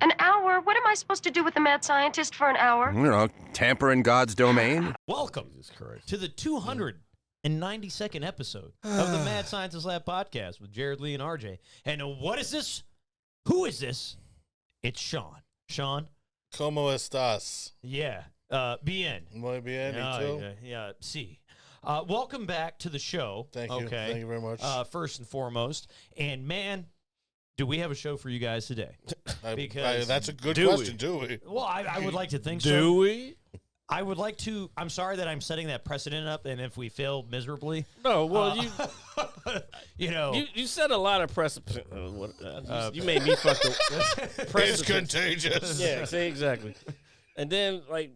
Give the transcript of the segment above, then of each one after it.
An hour? What am I supposed to do with the mad scientist for an hour? You know, tamper in God's domain. Welcome to the 292nd episode of the Mad Scientist Lab podcast with Jared, Lee, and RJ. And what is this? Who is this? It's Sean. Sean? ¿Cómo estás? Yeah. Bien. Muy bien, ¿y tú? Yeah, sí. Welcome back to the show. Thank you. Okay. Thank you very much. First and foremost. And, man, do we have a show for you guys today? Because that's a good question, do we? Well, I would like to think so. Do we? I would like to. I'm sorry that I'm setting that precedent up, and if we fail miserably. No, well, you set a lot of precedent. You made me fuck the It's contagious. Yeah, say exactly. And then, like,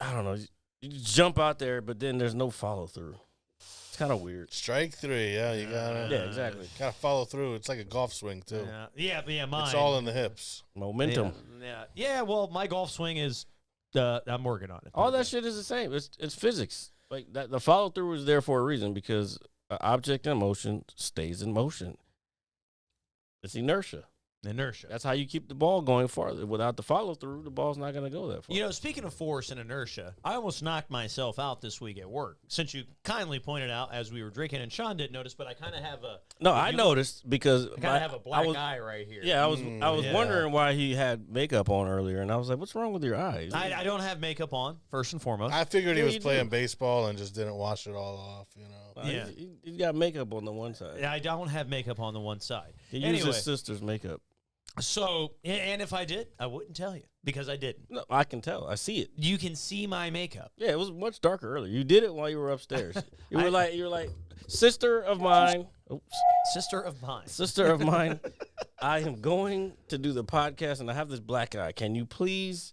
I don't know, you jump out there, but then there's no follow through. It's kind of weird. Strike three, yeah, you gotta. Yeah, exactly. Gotta follow through. It's like a golf swing too. Yeah, mine. It's all in the hips. Momentum. Yeah. Well, my golf swing is. I'm working on it. All that shit is the same. It's physics. Like that, the follow through is there for a reason because an object in motion stays in motion. It's inertia. That's how you keep the ball going farther. Without the follow through, the ball's not going to go that far. You know, speaking of force and inertia, I almost knocked myself out this week at work. Since you kindly pointed out as we were drinking, and Sean didn't notice, but I kind of have a. No, I noticed because I kind of have a black eye right here. Yeah, I was wondering why he had makeup on earlier, and I was like, "What's wrong with your eyes?" I don't have makeup on, first and foremost. I figured he was playing baseball and just didn't wash it all off. You know. Yeah, he's got makeup on the one side. I don't have makeup on the one side. He used his sister's makeup. So, and if I did, I wouldn't tell you because I didn't. No, I can tell. I see it. You can see my makeup. Yeah, it was much darker earlier. You did it while you were upstairs. You were like, sister of mine. Oops. Sister of mine. Sister of mine. I am going to do the podcast, and I have this black eye. Can you please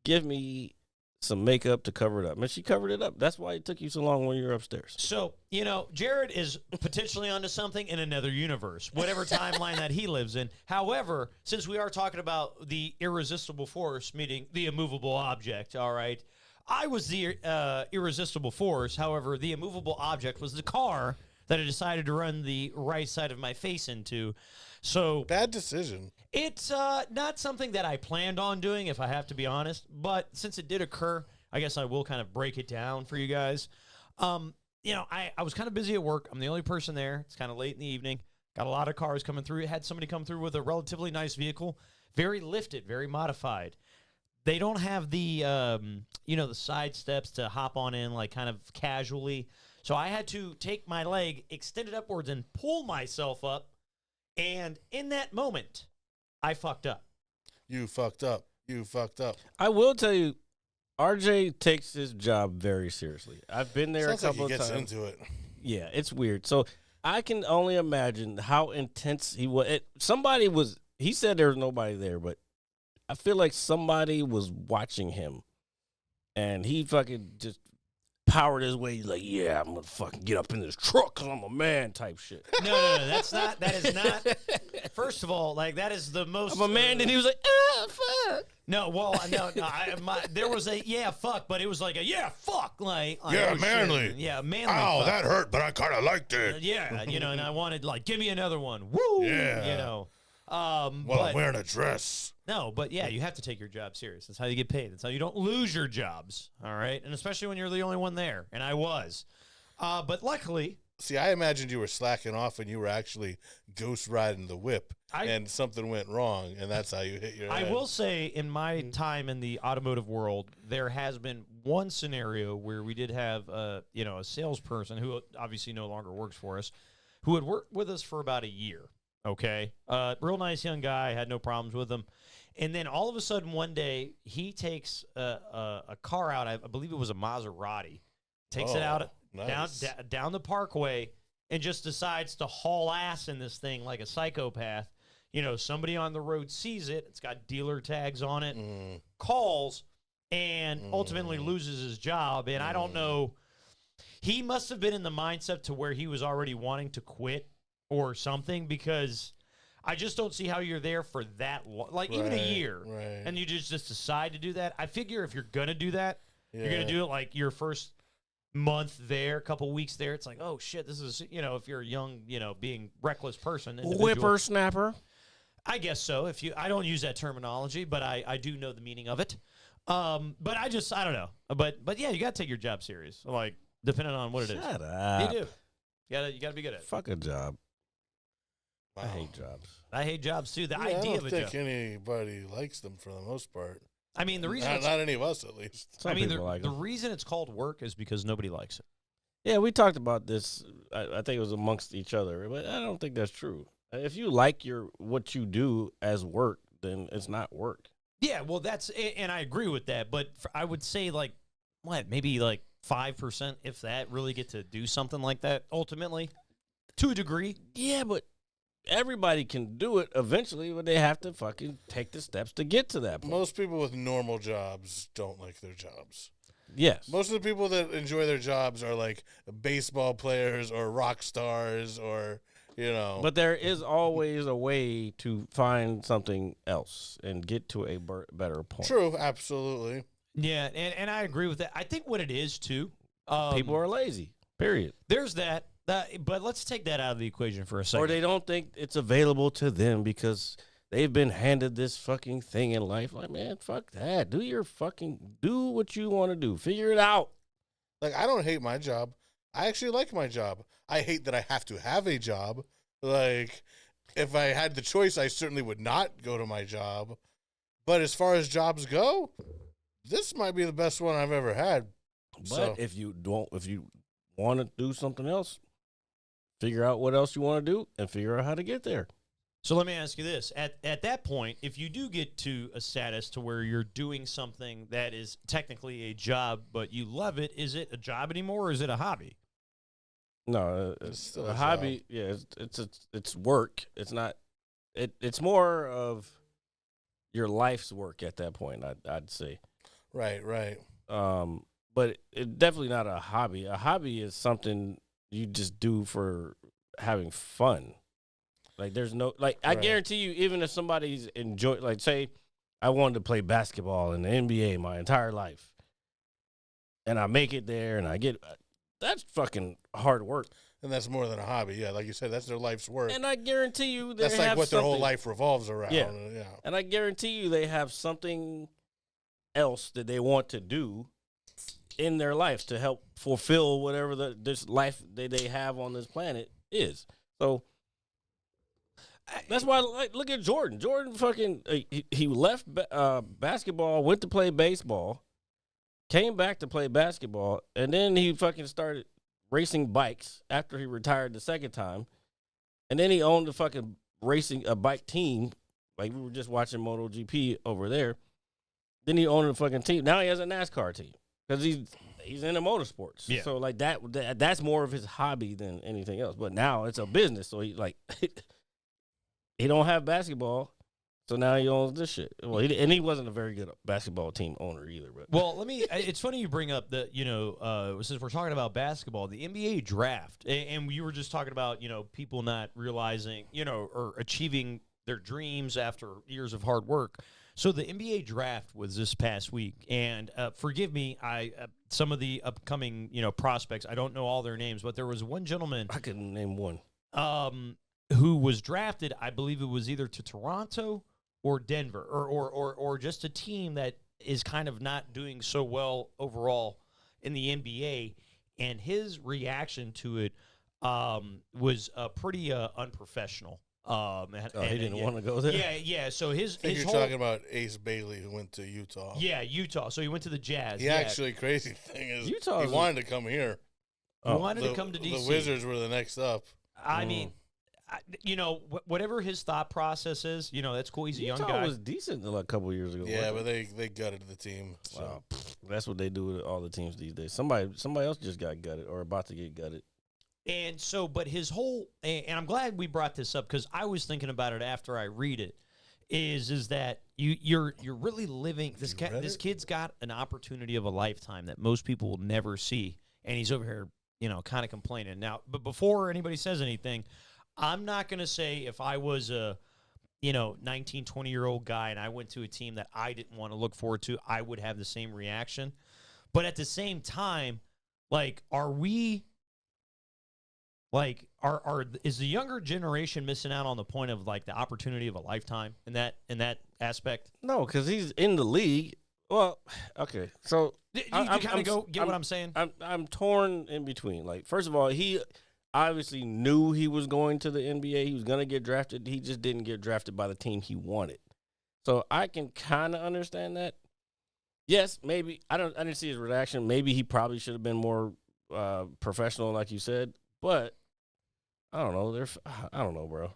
give me some makeup to cover it up? And she covered it up. That's why it took you so long when you were upstairs. So, you know, Jared is potentially onto something in another universe, whatever timeline that he lives in. However, since we are talking about the irresistible force meeting the immovable object, all right, I was the irresistible force. However, the immovable object was the car that I decided to run the right side of my face into. So bad decision. It's not something that I planned on doing, if I have to be honest. But since it did occur, I guess I will kind of break it down for you guys. You know, I was kind of busy at work. I'm the only person there. It's kind of late in the evening. Got a lot of cars coming through. Had somebody come through with a relatively nice vehicle, very lifted, very modified. They don't have the the side steps to hop on in like kind of casually. So I had to take my leg, extend it upwards, and pull myself up. And in that moment, I fucked up. You fucked up. I will tell you, RJ takes his job very seriously. I've been there Sounds a couple like he of gets times. into it. Yeah, it's weird. So I can only imagine how intense he was. He said there was nobody there, but I feel like somebody was watching him. And he fucking just powered his way. He's like, yeah, I'm going to fucking get up in this truck because I'm a man type shit. No, that is not. First of all, like, that is the most. I'm a man, and he was like, fuck. No, well, no, there was a, yeah, fuck, but it was like a, yeah, fuck, like. Yeah, oh, manly. Shit. Yeah, manly. Ow, fuck. that hurt, but I kind of liked it. Yeah, and I wanted, like, give me another one. Woo! Yeah. I'm wearing a dress. No, but yeah, you have to take your job serious. That's how you get paid. That's how you don't lose your jobs, all right? And especially when you're the only one there, and I was. But luckily. See, I imagined you were slacking off and you were actually ghost riding the whip and something went wrong, and that's how you hit your head. I will say, in my time in the automotive world, there has been one scenario where we did have a salesperson who obviously no longer works for us, who had worked with us for about a year. Okay, real nice young guy, had no problems with him. And then all of a sudden one day he takes a car out. I believe it was a Maserati. Takes it out nice. down the parkway and just decides to haul ass in this thing like a psychopath. You know, somebody on the road sees it. It's got dealer tags on it. Calls and ultimately loses his job. And I don't know. He must have been in the mindset to where he was already wanting to quit or something, because I just don't see how you're there for that long, like even a year, and you just decide to do that. I figure if you're going to do that, you're going to do it like your first month there, couple weeks there. It's like, oh, shit, this is, if you're a young, being reckless person. Whippersnapper. I guess so. I don't use that terminology, but I do know the meaning of it. But I don't know. But yeah, you got to take your job serious. Like, depending on what it is. Shut up. You do. You got to be good at it. Fuck a job. Wow. I hate jobs. I hate jobs too. The Yeah, idea I of a don't job. think anybody likes them for the most part. I mean, the reason Not any of us, at least. Some I mean, people like the 'em. reason it's called work is because nobody likes it. Yeah, we talked about this. I think it was amongst each other, but I don't think that's true. If you like what you do as work, then it's not work. Yeah, well, and I agree with that. But I would say like, maybe like 5%, if that, really get to do something like that ultimately, to a degree. Yeah, but everybody can do it eventually, but they have to fucking take the steps to get to that point. Most people with normal jobs don't like their jobs. Yes. Most of the people that enjoy their jobs are like baseball players or rock stars or, But there is always a way to find something else and get to a better point. True, absolutely. Yeah, and I agree with that. I think what it is too. People are lazy, period. There's that. But let's take that out of the equation for a second. Or they don't think it's available to them because they've been handed this fucking thing in life. Like, man, fuck that. Do what you want to do. Figure it out. Like, I don't hate my job. I actually like my job. I hate that I have to have a job. Like, if I had the choice, I certainly would not go to my job. But as far as jobs go, this might be the best one I've ever had. But if you want to do something else, figure out what else you want to do and figure out how to get there. So let me ask you this. At that point, if you do get to a status to where you're doing something that is technically a job, but you love it, is it a job anymore or is it a hobby? No, It's it's still a a hobby. Yeah, it's work. It's not. It's more of your life's work at that point. I'd say. Right. But it's definitely not a hobby. A hobby is something you just do for having fun. Like there's no I Right. guarantee you, even if somebody's like say I wanted to play basketball in the NBA my entire life, and I make it there and I get that's fucking hard work. And that's more than a hobby. Yeah, like you said, that's their life's work. And I guarantee you they That's have like what their whole something- life revolves around. Yeah. Yeah. And I guarantee you they have something else that they want to do in their life to help fulfill whatever this life that they have on this planet is. So that's why, like, look at Jordan. Jordan fucking he left basketball, went to play baseball, came back to play basketball, and then he fucking started racing bikes after he retired the second time, and then he owned a fucking a bike team. Like we were just watching MotoGP over there. Then he owned a fucking team. Now he has a NASCAR team because he's into motorsports. Yeah. So like that's more of his hobby than anything else. But now it's a business. So he like he don't have basketball. So now he owns this shit. Well, he wasn't a very good basketball team owner either. But Well, it's funny you bring up the, since we're talking about basketball, the NBA draft, and you were just talking about, people not realizing, or achieving their dreams after years of hard work. So the NBA draft was this past week, and forgive me, some of the upcoming, prospects, I don't know all their names, but there was one gentleman I couldn't name one. who was drafted, I believe it was either to Toronto or Denver, or just a team that is kind of not doing so well overall in the NBA, and his reaction to it was pretty unprofessional. He didn't want to go there. Yeah. So I think you're talking about Ace Bailey, who went to Utah. Yeah, Utah. So he went to the Jazz. He actually, crazy thing is, Utah's he wanted to come here. He wanted to come to DC. The Wizards were the next up. I mean, whatever his thought process is, that's cool. He's a young Utah guy. was decent a couple years ago. Yeah, wasn't but they gutted the team. So. Wow. That's what they do with all the teams these days. Somebody else just got gutted or about to get gutted. And so, but his whole, and I'm glad we brought this up because I was thinking about it after I read it, is that you're really living, this kid's got an opportunity of a lifetime that most people will never see, and he's over here, kind of complaining. Now, but before anybody says anything, I'm not going to say if I was a, 19, 20-year-old guy and I went to a team that I didn't want to look forward to, I would have the same reaction. But at the same time, like, are we, like, is the younger generation missing out on the point of like the opportunity of a lifetime in that aspect? No, because he's in the league. Well, okay, so You kind of get what I'm saying? I'm torn in between. Like, first of all, he obviously knew he was going to the NBA. He was going to get drafted. He just didn't get drafted by the team he wanted. So I can kind of understand that. Yes, maybe I didn't see his reaction. Maybe he probably should have been more professional, like you said. But I don't know. I don't know, bro.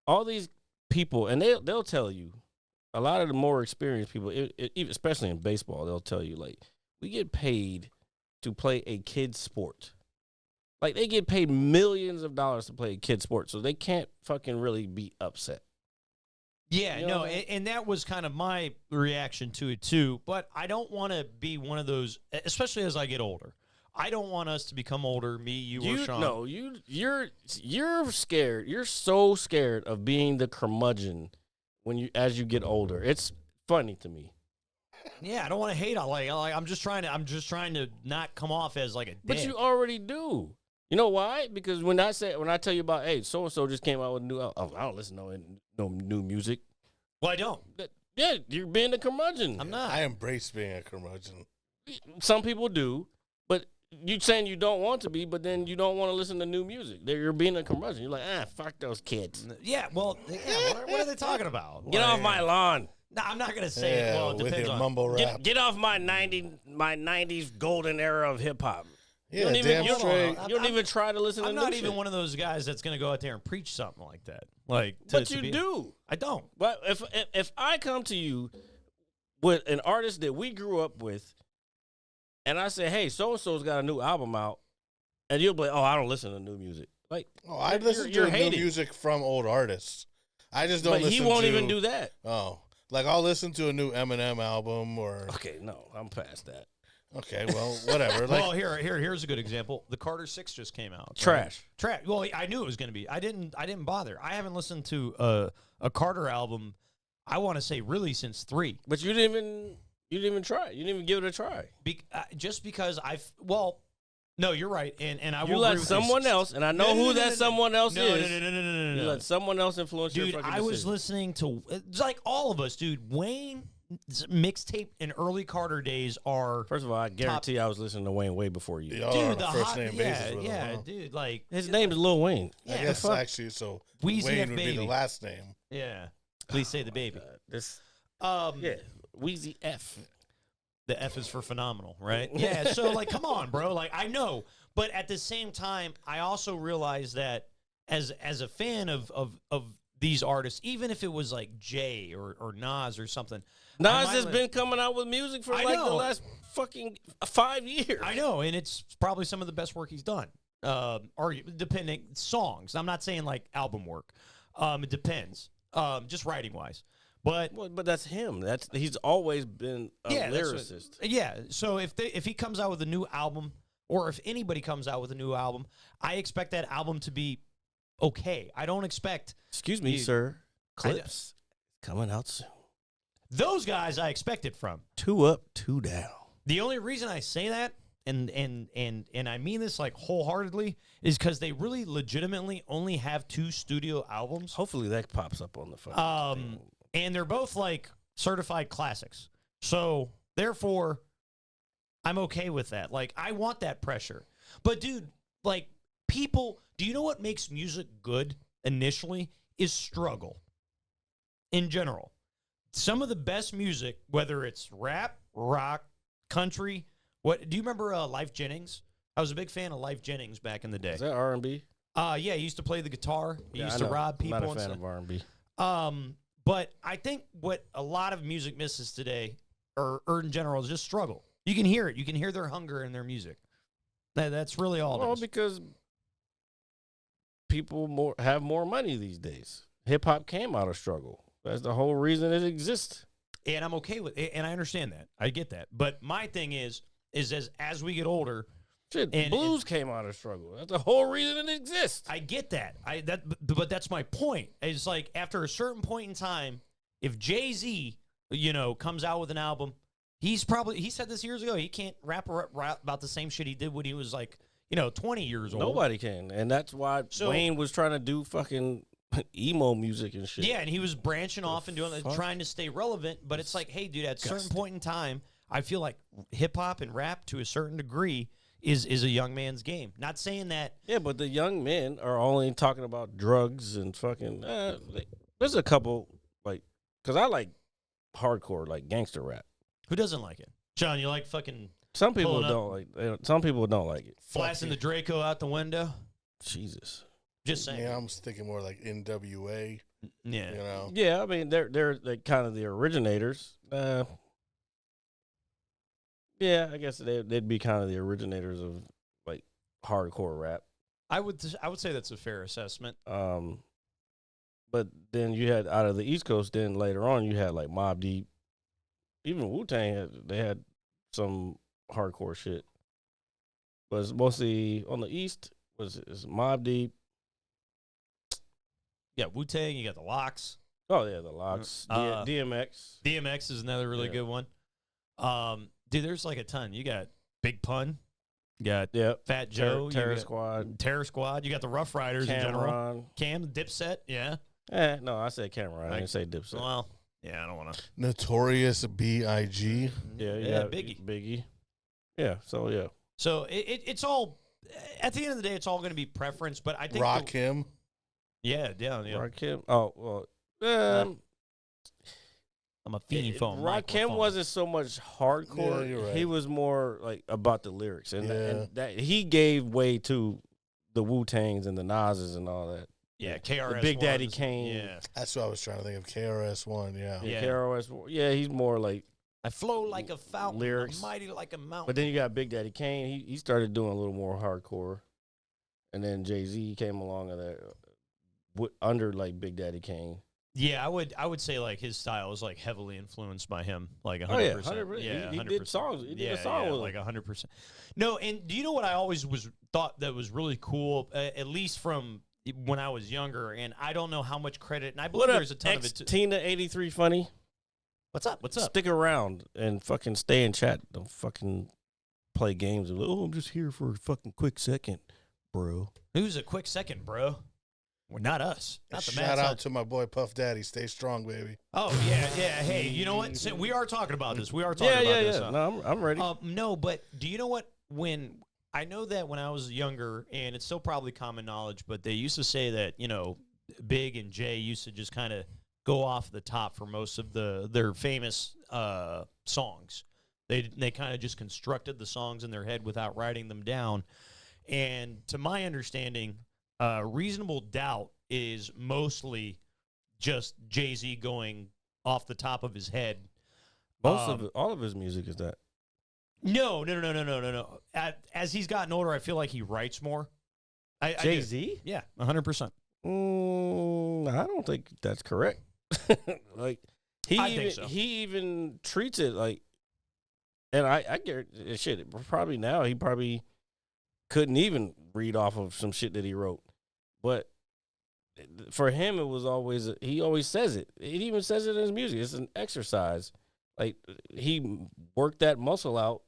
All these people, and they'll tell you. A lot of the more experienced people, especially in baseball, they'll tell you, like, we get paid to play a kid sport. Like, they get paid millions of dollars to play a kid sport, so they can't fucking really be upset. Yeah, you know no, and that was kind of my reaction to it, too. But I don't want to be one of those, especially as I get older. I don't want us to become older, me, you or Sean. No, you're scared. You're so scared of being the curmudgeon as you get older. It's funny to me. Yeah, I don't want to hate on like I'm just trying to not come off as like a dick. But you already do. You know why? Because when I tell you about, hey, so and so just came out with I don't listen to no new music. Well, I don't. Yeah, you're being a curmudgeon. I'm not. I embrace being a curmudgeon. Some people do, but you saying you don't want to be, but then you don't want to listen to new music. You're being a curmudgeon. You're like, fuck those kids. Yeah, well, what are they talking about? Get off my lawn. No, I'm not gonna say it. Well, it with depends your on. mumble rap. Get off my 90s golden era of hip hop. Yeah, you don't hold even, on. you don't even try to listen to I'm new not even shit. one of those guys that's gonna go out there and preach something like that. But you do. I don't. But if I come to you with an artist that we grew up with, and I say, hey, so-and-so's got a new album out, and you'll be like, oh, I don't listen to new music. Like, I listen to new music from old artists. I just don't listen to... He won't even do that. Oh. Like, I'll listen to a new Eminem album or... Okay, no, I'm past that. Okay, well, whatever. Like, Well, here's a good example. The Carter 6 just came out. Trash. Trash. Well, I knew it was going to be. I didn't bother. I haven't listened to a Carter album, I want to say, really since 3. But you didn't even try. You didn't even give it a try. Just because no, you're right, and I will You let agree with someone else, and I know who that someone else No. is. You let someone else influence your Dude, fucking I was decision. listening to, it's like all of us, dude. Wayne mixtape in early Carter days are First of all, I guarantee I was listening to Wayne way before you. y'all are on a first name basis with him, huh? dude, like His name is Lil Wayne. I guess, actually, so Wheezy Wayne F would be Baby. the last name. yeah. Please say the baby. Yeah, Wheezy F. The F is for phenomenal, right? Yeah. So like, come on, bro. Like, I know, but at the same time, I also realize that as a fan of these artists, even if it was like Jay or Nas or something, Nas has been coming out with music for like the last fucking 5 years. I know, and it's probably some of the best work he's done. Depending songs. I'm not saying like album work. It depends. Just writing wise. But that's him. He's always been a lyricist. So if he comes out with a new album, or if anybody comes out with a new album, I expect that album to be okay. I don't expect. Excuse me, sir. Clips coming out soon. Those guys I expect it from. 2 up, 2 down. The only reason I say that, and I mean this like wholeheartedly, is because they really legitimately only have 2 studio albums. Hopefully that pops up on the phone. And they're both like certified classics. So therefore, I'm okay with that. Like, I want that pressure. But dude, like, people, do you know what makes music good initially? Is struggle. In general. Some of the best music, whether it's rap, rock, country, do you remember Life Jennings? I was a big fan of Life Jennings back in the day. Is that R&B? Yeah, he used to play the guitar. He used to rob people. I'm not a fan of R&B. But I think what a lot of music misses today, or in general, is just struggle. You can hear it. You can hear their hunger in their music. That's really all it is. Because people have more money these days. Hip-hop came out of struggle. That's the whole reason it exists. And I'm okay with it, and I understand that. I get that. But my thing is as we get older... Blues came out of struggle. That's the whole reason it exists. I get that. But that's my point. It's like after a certain point in time, if Jay-Z, comes out with an album, he said this years ago, he can't rap about the same shit he did when he was like, 20 years old. Nobody can, and that's why Wayne was trying to do fucking emo music and shit. Yeah, and he was branching off and doing trying to stay relevant. But it's like, hey, dude, at a certain point in time, I feel like hip hop and rap to a certain degree is a young man's game. Not saying that. Yeah, but the young men are only talking about drugs and fucking. There's a couple because I like hardcore, like gangster rap. Who doesn't like it? John, you like fucking. Some people don't like. Some people don't like it. Blasting the Draco out the window. Jesus. Just saying. Yeah, I'm thinking more like NWA. Yeah. Yeah, I mean they're like kind of the originators. Yeah, I guess they'd be kind of the originators of like hardcore rap. I would say that's a fair assessment. But then you had out of the East Coast. Then later on, you had like Mobb Deep, even Wu-Tang. They had some hardcore shit, but it's mostly on the East. Is Mobb Deep? Yeah, Wu-Tang. You got the Locks. Oh yeah, the Locks. DMX. DMX is another really good one. Dude, there's like a ton. You got Big Pun. You got Fat Joe. Terror Squad. Terror Squad. You got the Rough Riders in general. Cam, Dipset. Yeah. No, I said Cameron. I didn't say Dipset. Well, yeah, I don't want to. Notorious B.I.G. Yeah, Biggie. Biggie. Yeah, so yeah. So it's all, at the end of the day, it's all going to be preference, but I think. Rakim. Yeah. Rakim. Oh, well. I'm a fiend for Rakim wasn't so much hardcore. Yeah, you're right. He was more like about the lyrics. And that he gave way to the Wu-Tangs and the Nas's and all that. Yeah, KRS. The Big Daddy Kane. Yeah. That's what I was trying to think of. KRS-One, yeah. KRS. Yeah, he's more like. I flow like a fountain. Lyrics. I'm mighty like a mountain. But then you got Big Daddy Kane. He started doing a little more hardcore. And then Jay-Z came along under like Big Daddy Kane. Yeah, I would say like his style is like heavily influenced by him, like 100%. Oh yeah, 100%. Yeah, he 100%. did songs. He did a song with like him. 100%. No, and do you know what I always thought that was really cool, at least from when I was younger, and I don't know how much credit, and I believe there's a ton of it too. Tina 83 funny. What's up? Stick around and fucking stay in chat. Don't fucking play games. I'm just here for a fucking quick second, bro. Who's a quick second, bro? Well, not us. Not the Shout out to my boy Puff Daddy. Stay strong, baby. Oh, yeah. Hey, you know what? So we are talking about this. We are talking about this. Yeah. No, I'm ready. No, but do you know what? I know that when I was younger, and it's still probably common knowledge, but they used to say that, Big and Jay used to just kind of go off the top for most of their famous songs. They kind of just constructed the songs in their head without writing them down. And to my understanding, Reasonable Doubt is mostly just Jay-Z going off the top of his head. All of his music is that. No. As he's gotten older, I feel like he writes more. Jay-Z? Yeah, 100%. I don't think that's correct. Like he even treats it like, and I get shit. Probably now he probably couldn't even read off of some shit that he wrote, but for him it was always he always says it. He even says it in his music. It's an exercise. Like he worked that muscle out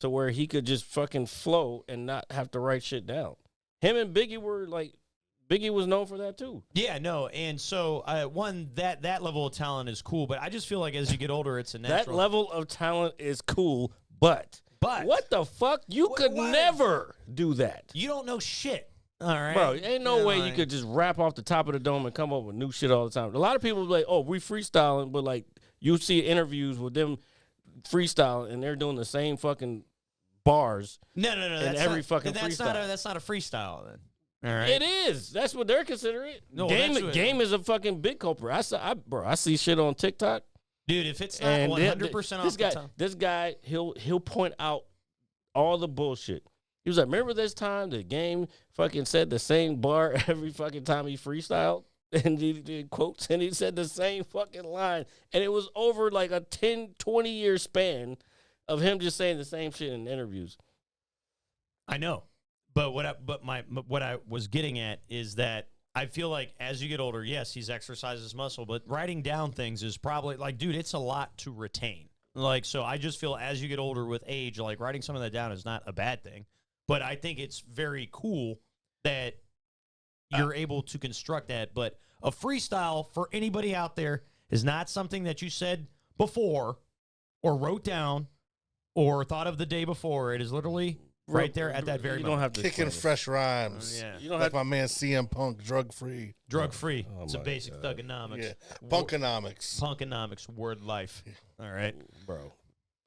to where he could just fucking flow and not have to write shit down. Him and Biggie were like. Biggie was known for that too. Yeah, no, and so that level of talent is cool, but I just feel like as you get older, it's a natural. That level of talent is cool, but what the fuck? You could never do that. You don't know shit. All right, bro. Ain't no way you could just rap off the top of the dome and come up with new shit all the time. A lot of people be like, "Oh, we freestyling," but like you see interviews with them freestyling, and they're doing the same fucking bars. No. That's not a freestyle then. All right. It is. That's what they're considering. No, Game is a fucking big culprit. I see shit on TikTok. Dude, if it's not 100% off the top. This guy, he'll point out all the bullshit. He was like, remember this time the Game fucking said the same bar every fucking time he freestyled? And he did quotes, and he said the same fucking line. And it was over like a 10, 20-year span of him just saying the same shit in interviews. I know. But what I was getting at is that I feel like as you get older, yes, he's exercised his muscle, but writing down things is probably like, dude, it's a lot to retain. Like, so I just feel as you get older with age, like writing some of that down is not a bad thing. But I think it's very cool that you're able to construct that. But a freestyle for anybody out there is not something that you said before or wrote down or thought of the day before. It is literally right there at that very You moment. don't have to Kicking explain it. fresh rhymes. Yeah. You don't Like have my man CM Punk, drug free. Drug free. Oh It's a my basic God. thugonomics. Yeah, punkonomics. Punkonomics, word life. All right. bro.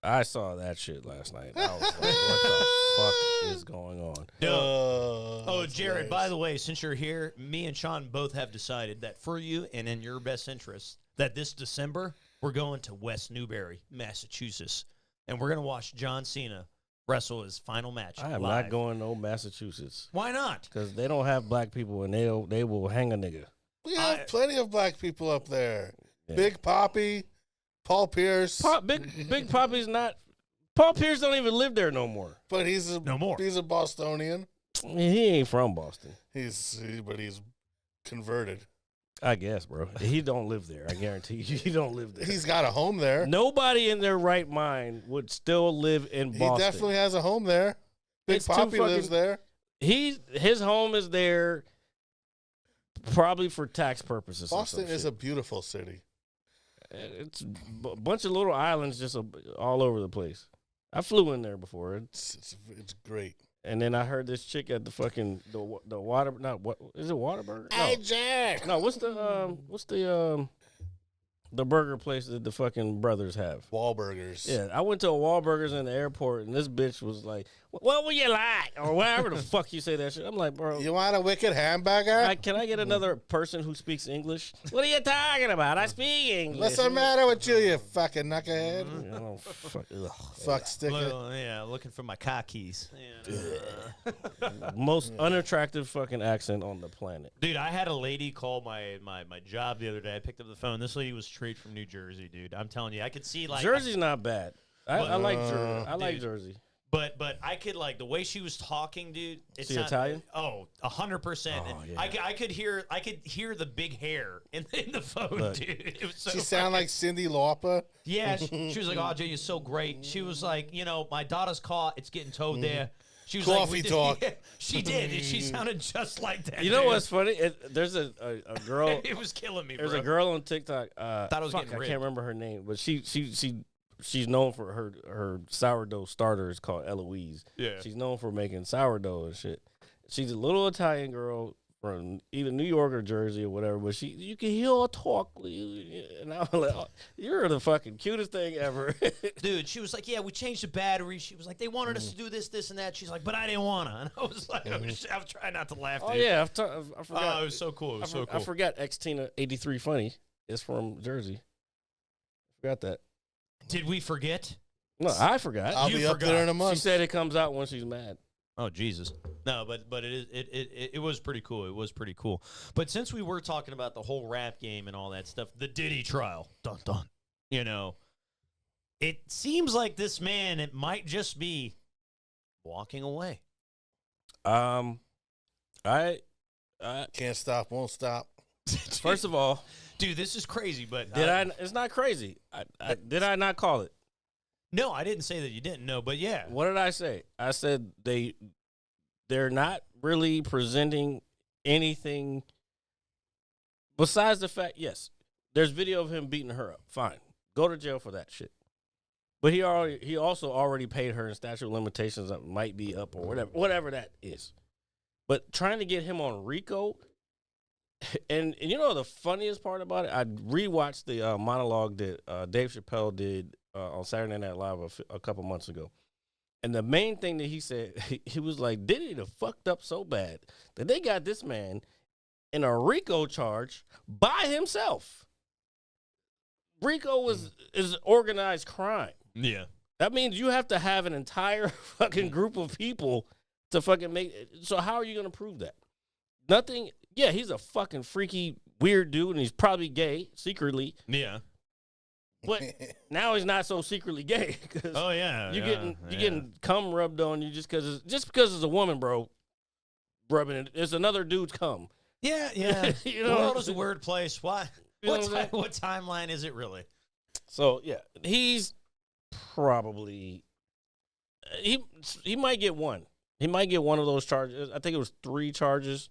I saw that shit last night. I was like, what the fuck is going on? Oh, Jared, by the way, since you're here, me and Sean both have decided that for you and in your best interest, that this December, we're going to West Newbury, Massachusetts, and we're going to watch John Cena wrestle his final match I am live. not going to Massachusetts Why not? because they don't have black people and they will hang a nigga. We have plenty of black people up there. Yeah. Big Poppy, Paul Pierce, Big Poppy's not. Paul Pierce don't even live there no more. but he's No more. He's a Bostonian. I mean, he ain't from Boston. But he's converted. I guess, bro. He don't live there. I guarantee you, he don't live there. He's got a home there. Nobody in their right mind would still live in Boston. He definitely has a home there. Big It's too Poppy lives fucking- there. His home is there, probably for tax purposes. Boston is a beautiful city. It's a bunch of little islands just all over the place. I flew in there before, It's great. and then I heard this chick at the fucking the water. Not what is it? Whataburger? Hey, No, Jack. no. What's the burger place that the fucking brothers have? Wahlburgers. Yeah, I went to a Wahlburgers in the airport, and this bitch was like, "What would you like?" Or whatever the fuck you say that shit. I'm like, bro, You want a wicked hamburger? can I get another person who speaks English? What are you talking about? I speak English. What's the matter with you, you fucking knucklehead? You know, fuck, Fuck sticker. Looking for my car keys. most unattractive fucking accent on the planet. Dude, I had a lady call my job the other day. I picked up the phone. This lady was straight from New Jersey, dude. I'm telling you, I could see like Jersey's not bad. I like Jersey. I like dude. Jersey. But I could like the way she was talking, dude. It's She not, Italian? Oh, 100%. Oh, yeah. I could hear the big hair in the phone, Look. dude. It was so She sound like Cindy Lauper. yeah. She was like, "Oh, Jay, you're so great." She was like, my daughter's car, it's getting towed there. She was Coffee like, talk. Yeah, she did. And she sounded just like that. You know dude. what's funny? There's a girl. It was killing me, There's bro. a girl on TikTok. Thought I was fuck, getting I ripped. can't remember her name, but she's known for her sourdough starter is called Eloise. Yeah. She's known for making sourdough and shit. She's a little Italian girl from either New York or Jersey or whatever, but you can hear her talk. And I'm like, oh, you're the fucking cutest thing ever. Dude, she was like, "Yeah, we changed the battery." She was like, "They wanted us to do this, and that." She's like, "But I didn't wanna." And I was like, "I'm trying not to laugh." Oh dude. yeah, I forgot. Oh, it was so cool. It was so I cool. forgot Xtina 83 Funny is from Jersey. Forgot that. Did we forget? No, I forgot. I'll You be up forgot. there in a She month. said it comes out when she's mad. Oh Jesus! No, but it was pretty cool. It was pretty cool. But since we were talking about the whole rap game and all that stuff, the Diddy Trial, dun dun. It seems like this man, it might just be walking away. I Can't stop, won't stop. first of all, Dude, this is crazy. But it's not crazy. Did I not call it? No, I didn't say that you didn't know. But yeah, What did I say? I said they're not really presenting anything besides the fact. Yes, there's video of him beating her up. Fine, go to jail for that shit. But he also already paid her, and statute of limitations might be up or whatever that is. But trying to get him on RICO, and you know the funniest part about it, I rewatched the monologue that Dave Chappelle did on Saturday Night Live a couple months ago. And the main thing that he said, he was like, Diddy done fucked up so bad that they got this man in a RICO charge by himself. RICO is organized crime. yeah. That means you have to have an entire fucking group of people to fucking make it. So how are you going to prove that? Nothing. Yeah, he's a fucking freaky, weird dude, and he's probably gay secretly. Yeah. But now he's not so secretly gay. Oh yeah. You yeah, getting cum rubbed on you just because it's a woman, bro. Rubbing it. It's another dude's cum. Yeah, yeah. You The know, world is a weird place. Why? You know what I'm saying? What timeline is it really? So yeah, he's probably he might get one. He might get one of those charges. I think it was 3 charges.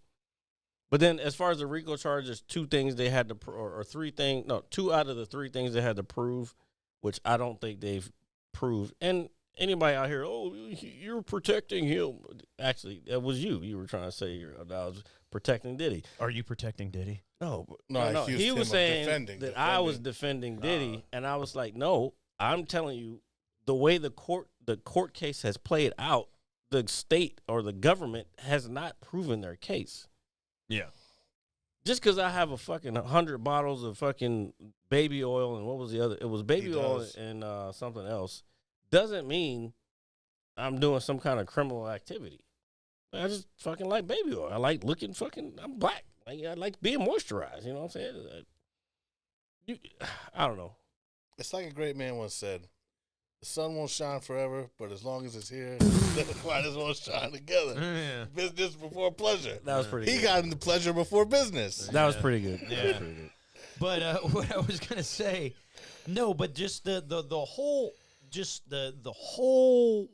But then as far as the RICO charges, 2 things they had to or 3 things. No, 2 out of the 3 things they had to prove, which I don't think they've proved. And anybody out here, oh, you're protecting him. Actually, that was you. You were trying to say I was protecting Diddy. Are you protecting Diddy? No, No, he was saying that I was defending Diddy, and I was like, no, I'm telling you, the way the court case has played out, the state or the government has not proven their case. Yeah. Just because I have a fucking 100 bottles of fucking baby oil and what was the other? It was baby oil and something else. Doesn't mean I'm doing some kind of criminal activity. I just fucking like baby oil. I like looking fucking. I'm black. I like being moisturized. You know what I'm saying? I don't know. It's like a great man once said, the sun won't shine forever, but as long as it's here, might as well shine together. Yeah. Business before pleasure. That was pretty good. He got into pleasure before business. That was pretty good. Yeah. That was pretty good. But what I was gonna say, no, but just the whole, just the whole,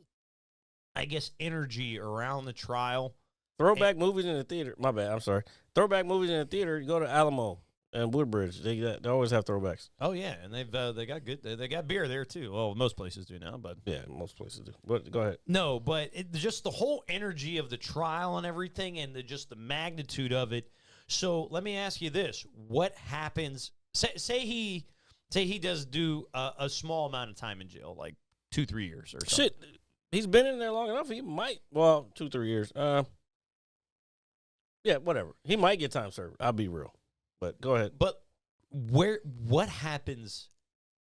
I guess, energy around the trial. Throwback movies in the theater. My bad. I'm sorry. Throwback movies in the theater. You go to Alamo and Woodbridge. They always have throwbacks. Oh yeah, and they got good. They got beer there too. Well, most places do now, but Yeah, most places do. But go ahead. no, but just the whole energy of the trial and everything, and just the magnitude of it. So let me ask you this: what happens? Say he does do a small amount of time in jail, like 2-3 years or something. Shit, he's been in there long enough. He might. Well, 2-3 years. Yeah, whatever. He might get time served. I'll be real. But go ahead. But what happens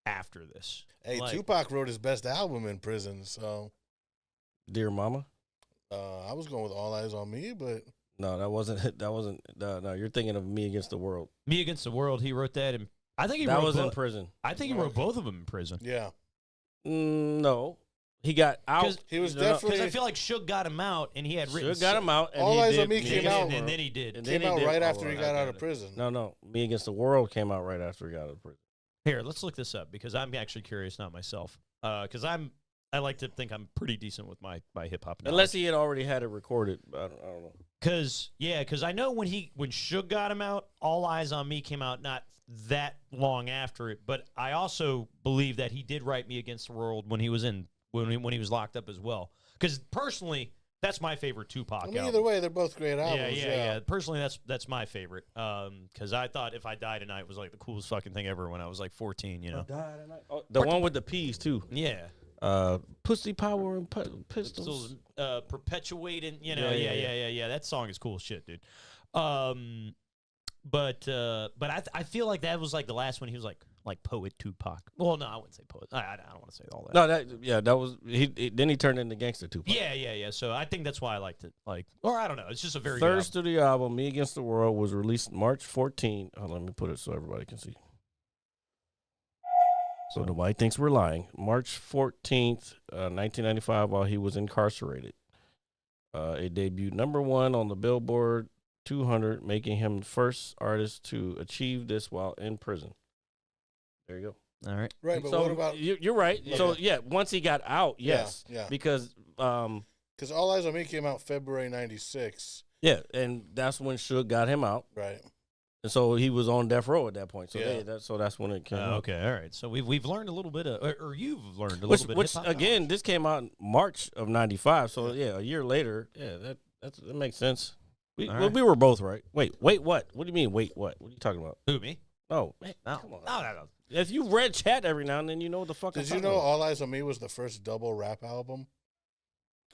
after this? Hey, Like- Tupac wrote his best album in prison, so Dear Mama. I was going with All Eyes on Me, but No, that wasn't. No, you're thinking of Me Against the World. Me Against the World. He wrote that, and I think he That wrote was in both. prison. I think he wrote both of them in prison. yeah, No, he got out. he was No, no. definitely. Because I feel like Suge got him out, and he had written. Should got him out. And All he Eyes did on Me Me came Against out- the and World. then he did. And came then he out did right All after he Eyes got on out Me. of prison. No, Me Against the World came out right after he got out of prison. Here, let's look this up because I'm actually curious, not myself. Because I like to think I'm pretty decent with my hip hop. Unless he had already had it recorded. I don't know. Because I know when Suge got him out, All Eyes on Me came out not that long after it. But I also believe that he did write Me Against the World when he was when he was locked up as well. Because personally, that's my favorite Tupac I mean, album. either way, they're both great Yeah, albums. yeah. Personally, that's my favorite. Because I thought If I Die Tonight was like the coolest fucking thing ever when I was like 14. You know. Oh, the one with the P's too. Yeah. Pussy Power and Pistols. Perpetuating, Yeah. That song is cool as shit, dude. But I feel like that was like the last one he was like poet Tupac. Well, no, I wouldn't say poet. I don't want to say all that. No, that was then he turned into Gangster Tupac. Yeah. So I think that's why I liked it. Or I don't know. It's just a very Third good studio album, Me Against the World, was released March 14th. Oh, let me put it so everybody can see. So nobody thinks we're lying. March 14th, 1995, while he was incarcerated. It debuted #1 on the Billboard 200, making him the first artist to achieve this while in prison. There you go. All right. Right, but So what about you're right. Yeah. So yeah, once he got out, yes, Yeah. because because All Eyes on Me came out February '96, yeah, and that's when Suge got him out, right? and so he was on death row at that point. So Yeah. that's when it came out. Okay. All right. So we've learned a little bit or you've learned a Which, little bit. which of hip-hop again, knowledge. this came out in March of '95. So yeah, a year later, that makes sense. We All right. we were both right. Wait, what? What do you mean? Wait, what? What are you talking about? Who, me? No, man, No. come on. No. If you read chat every now and then, you know what the fuck. I'm Did you talking know about. All Eyes on Me was the first double rap album?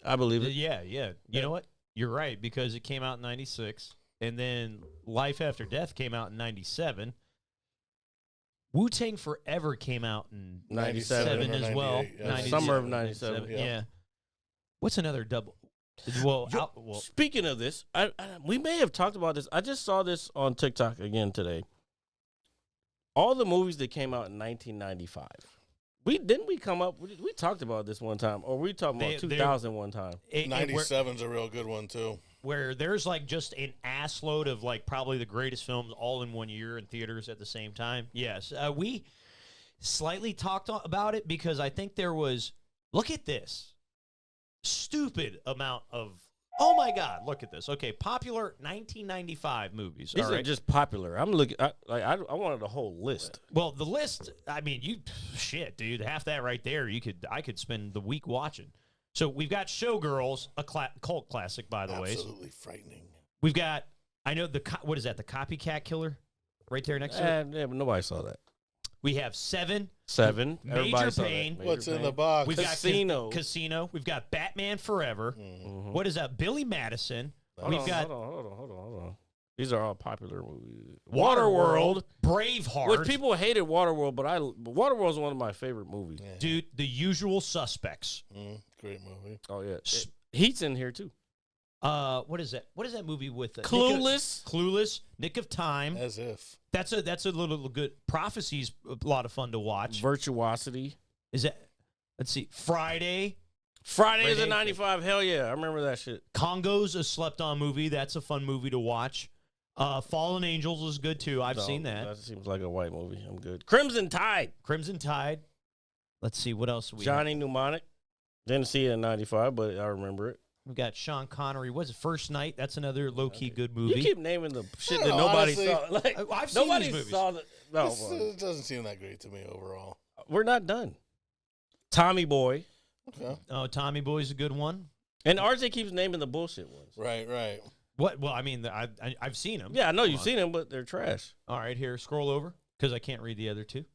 I believe it. Yeah. You know what? You're right, because it came out in '96, and then Life After Death came out in '97. Wu-Tang Forever came out in 97 '97 or as well. 98, yeah. 97, Summer of 97, Yeah. What's another double? Well, Speaking of this, we may have talked about this. I just saw this on TikTok again today. All the movies that came out in 1995. We talked about this one time, or we talked about 2000 one time. 97's a real good one too. where there's like just an ass load of like probably the greatest films all in one year in theaters at the same time. Yes, we slightly talked about it because I think there was, look at this, stupid amount of Oh my God! Look at this. Okay, popular 1995 movies. These all are right? just popular. I'm looking. I wanted a whole list. Well, the list. I mean, shit, dude. Half that right there. I could spend the week watching. So we've got Showgirls, a cult classic, by the way. Absolutely frightening. We've got. I know what is that? The Copycat Killer, right there next to it. Yeah, but nobody saw that. We have Seven. Seven. Major Everybody saw that. Pain. Major What's in Pain. the box? We've Casino. got Casino. We've got Batman Forever. Mhm. What is that? Billy Madison. Hold We've on, got hold on. These are all popular movies. Waterworld, Braveheart. Which people hated Waterworld, but Waterworld is one of my favorite movies. Yeah. Dude, The Usual Suspects. Great movie. Oh yeah, Heat's in here too. What is that? What is that movie with Clueless. Clueless, Nick of Time. As if. That's a little good. Prophecy's a lot of fun to watch. Virtuosity. Is that? Let's see. Friday. Friday is a Friday. 95. Hell yeah, I remember that shit. Congo's a slept-on movie. That's a fun movie to watch. Fallen Angels is good too. I've seen that. That seems like a white movie. I'm good. Crimson Tide. Crimson Tide. Let's see what else we. Johnny Mnemonic. Didn't see it in 95, but I remember it. We've got Sean Connery. Was it First Night? That's another low-key good movie. You keep naming the shit I that don't know, nobody honestly, saw. Like, I've seen nobody these movies. saw the. No, It doesn't seem that great to me overall. we're not done. Tommy Boy. Okay. Oh, Tommy Boy's a good one. And RJ keeps naming the bullshit ones. Right. What? Well, I mean, I've seen them. Yeah, I know Come you've on. seen them, but they're trash. All right, here, scroll over because I can't read the other two.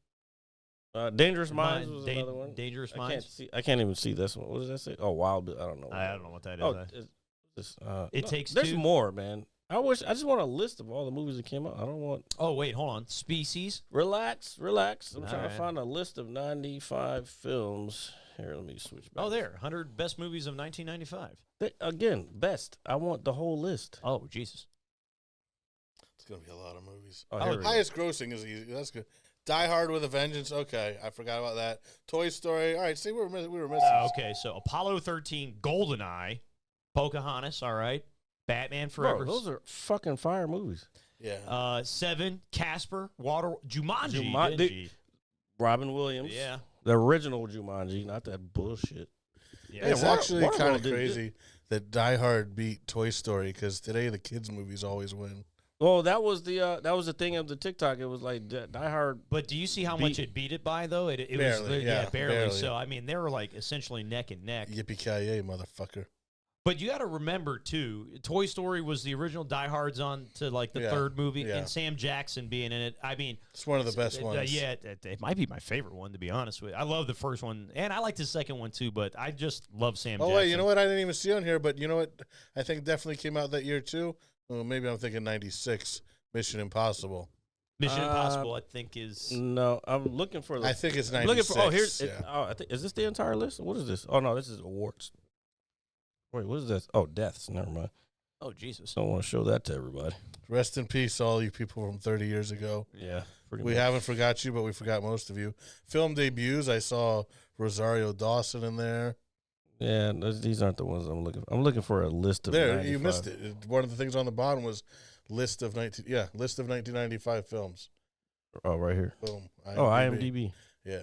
Dangerous Minds was Dan- another one. Dangerous I can't Minds. see. I can't even see this one. What does that say? Oh, Wild. I don't know. I don't know what that is. Oh, It Takes There's Two? more, man. I just want a list of all the movies that came out. I don't want. Oh, wait, hold on. Species. Relax. I'm All trying right. to find a list of 95 films. Here, let me switch back. Oh, there. 100 best movies of 1995. Again, best. I want the whole list. Oh, Jesus. It's going to be a lot of movies. Oh, here we go. Highest grossing is easy. That's good. Die Hard with a Vengeance. Okay. I forgot about that. Toy Story. All right. See, we were missing. Okay, so Apollo 13, GoldenEye, Pocahontas, all right. Batman Bro, Forever. those are fucking fire movies. Yeah. 7, Casper, Jumanji. Jumanji. Robin Williams. Yeah. The original Jumanji, not that bullshit. Yeah. It's Water- actually Waterworld kind of did crazy that Die Hard beat Toy Story because today the kids' movies always win. Well, that was the thing of the TikTok. It was like Die Hard. But do you see how Beat- much it beat it by, though? It was Barely, barely. barely. So, I mean, they were like essentially neck and neck. Yippee-ki-yay, motherfucker. But you got to remember, too, Toy Story was the original Die Hard's on to like the Yeah, third movie, yeah. and Sam Jackson being in it. I mean, It's one of the best ones. yeah, it might be my favorite one, to be honest with you. I love the first one, and I like the second one, too, but I just love Sam Oh, Jackson. wait, you know what? I didn't even see on here, but you know what? I think definitely came out that year, too. Well, maybe I'm thinking 96, Mission Impossible. Mission Impossible, I think, is. No, I'm looking for. I think it's I'm 96. looking for. Oh, here's. yeah. I think is this the entire list? What is this? Oh no, this is awards. Wait, what is this? Oh, deaths. Never mind. Oh, Jesus. Don't want to show that to everybody. Rest in peace, all you people from 30 years ago. Yeah, pretty We much. haven't forgot you, but we forgot most of you. Film debuts, I saw Rosario Dawson in there. Yeah, these aren't the ones I'm looking for. I'm looking for a list of. There, 95. you missed it. One of the things on the bottom was list of 1995 films. Oh, right here. Boom. Oh, IMDb. Yeah.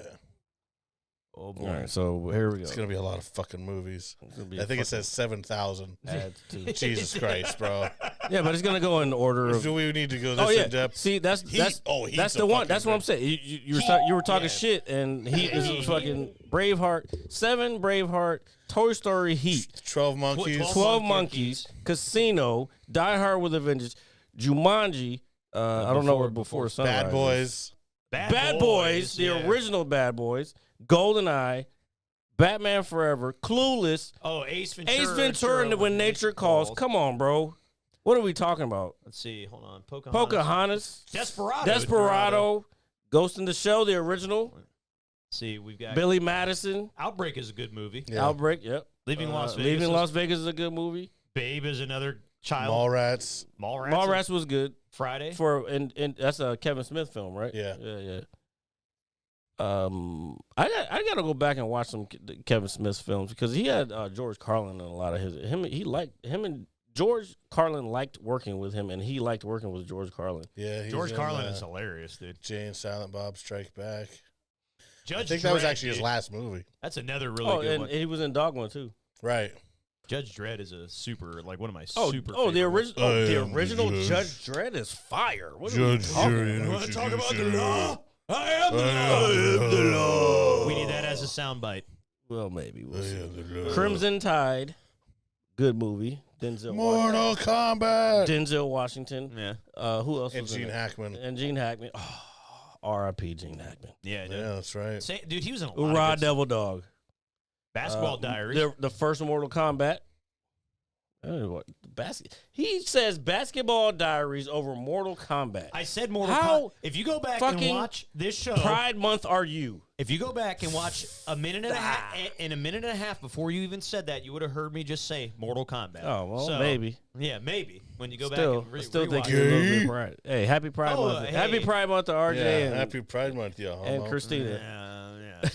Oh, All boy. right, so here we go. It's going to be a lot of fucking movies. It's gonna be I a think it fucking says 7,000. add to- Jesus Christ, bro. Yeah, but it's gonna go in order of. Do we need to go this Oh yeah. in depth? See, that's He's that's a the one. fucking That's what I'm good- saying. You were talking shit, and Heat is fucking Braveheart, 7 Braveheart, Toy Story, Heat, 12 Monkeys. 12 Monkeys, Casino, Die Hard with a Vengeance, Jumanji. I don't know what before Sunrise. Bad Boys. Bad Boys, the yeah. original Bad Boys, GoldenEye, Batman Forever, Clueless, Oh, Ace Ventura. Ace Ventura, and When Nature Calls. Come on, bro. What are we talking about? Let's see. Hold on. Pocahontas. Pocahontas, Desperado. Desperado, Ghost in the Shell, the original, Let's see, we've got Billy Madison, Outbreak is a good movie. Yeah. Outbreak, yep. Leaving Las Vegas. Leaving is- Las Vegas is a good movie. Babe is another child. Mallrats. Mallrats. Mallrats was good Friday. and that's a Kevin Smith film, right? Yeah. Yeah. I gotta go back and watch some Kevin Smith films because he had George Carlin in a lot of him and George Carlin liked working with him, and he liked working with George Carlin. Yeah. he's George in, Carlin is hilarious, dude. Jay and Silent Bob Strike Back. Judge I think that was Dredd, actually his dude. last movie. That's another really Oh, good and one. he was in Dogma too. Right. Judge Dredd is a super, like one of my Oh, super. oh, the favorite original, I the am the original judge. Judge Dredd is fire. What are Judge we talking Dredd. about? Want to talk about the Introduce law? I am I am the law. We need that as a soundbite. Well, maybe we'll I see. am the law. Crimson Tide, good movie. Denzel. Mortal Kombat. Denzel Washington. Yeah, Who else And was in Gene it? Hackman. And Gene Hackman. Oh, R.I.P. Gene Hackman. yeah, dude. Yeah, that's right. Dude, he was in a lot Hoorah, of good Devil Dog. Basketball Diaries. The first Mortal Kombat. He says Basketball Diaries over Mortal Kombat. I said Mortal How Kombat. If you go back and fucking watch this show, Pride Month are you? if you go back and watch a minute and a half, in a minute and a half before you even said that, you would have heard me just say Mortal Kombat. Oh, well, So, maybe. Yeah, maybe when you go Still, back and still think rewatch you're a it. little bit pride. Hey, happy Pride Oh, Month. hey. Happy Pride Month to RJ Yeah, and, happy Pride Month, y'all. and Christina. Yeah.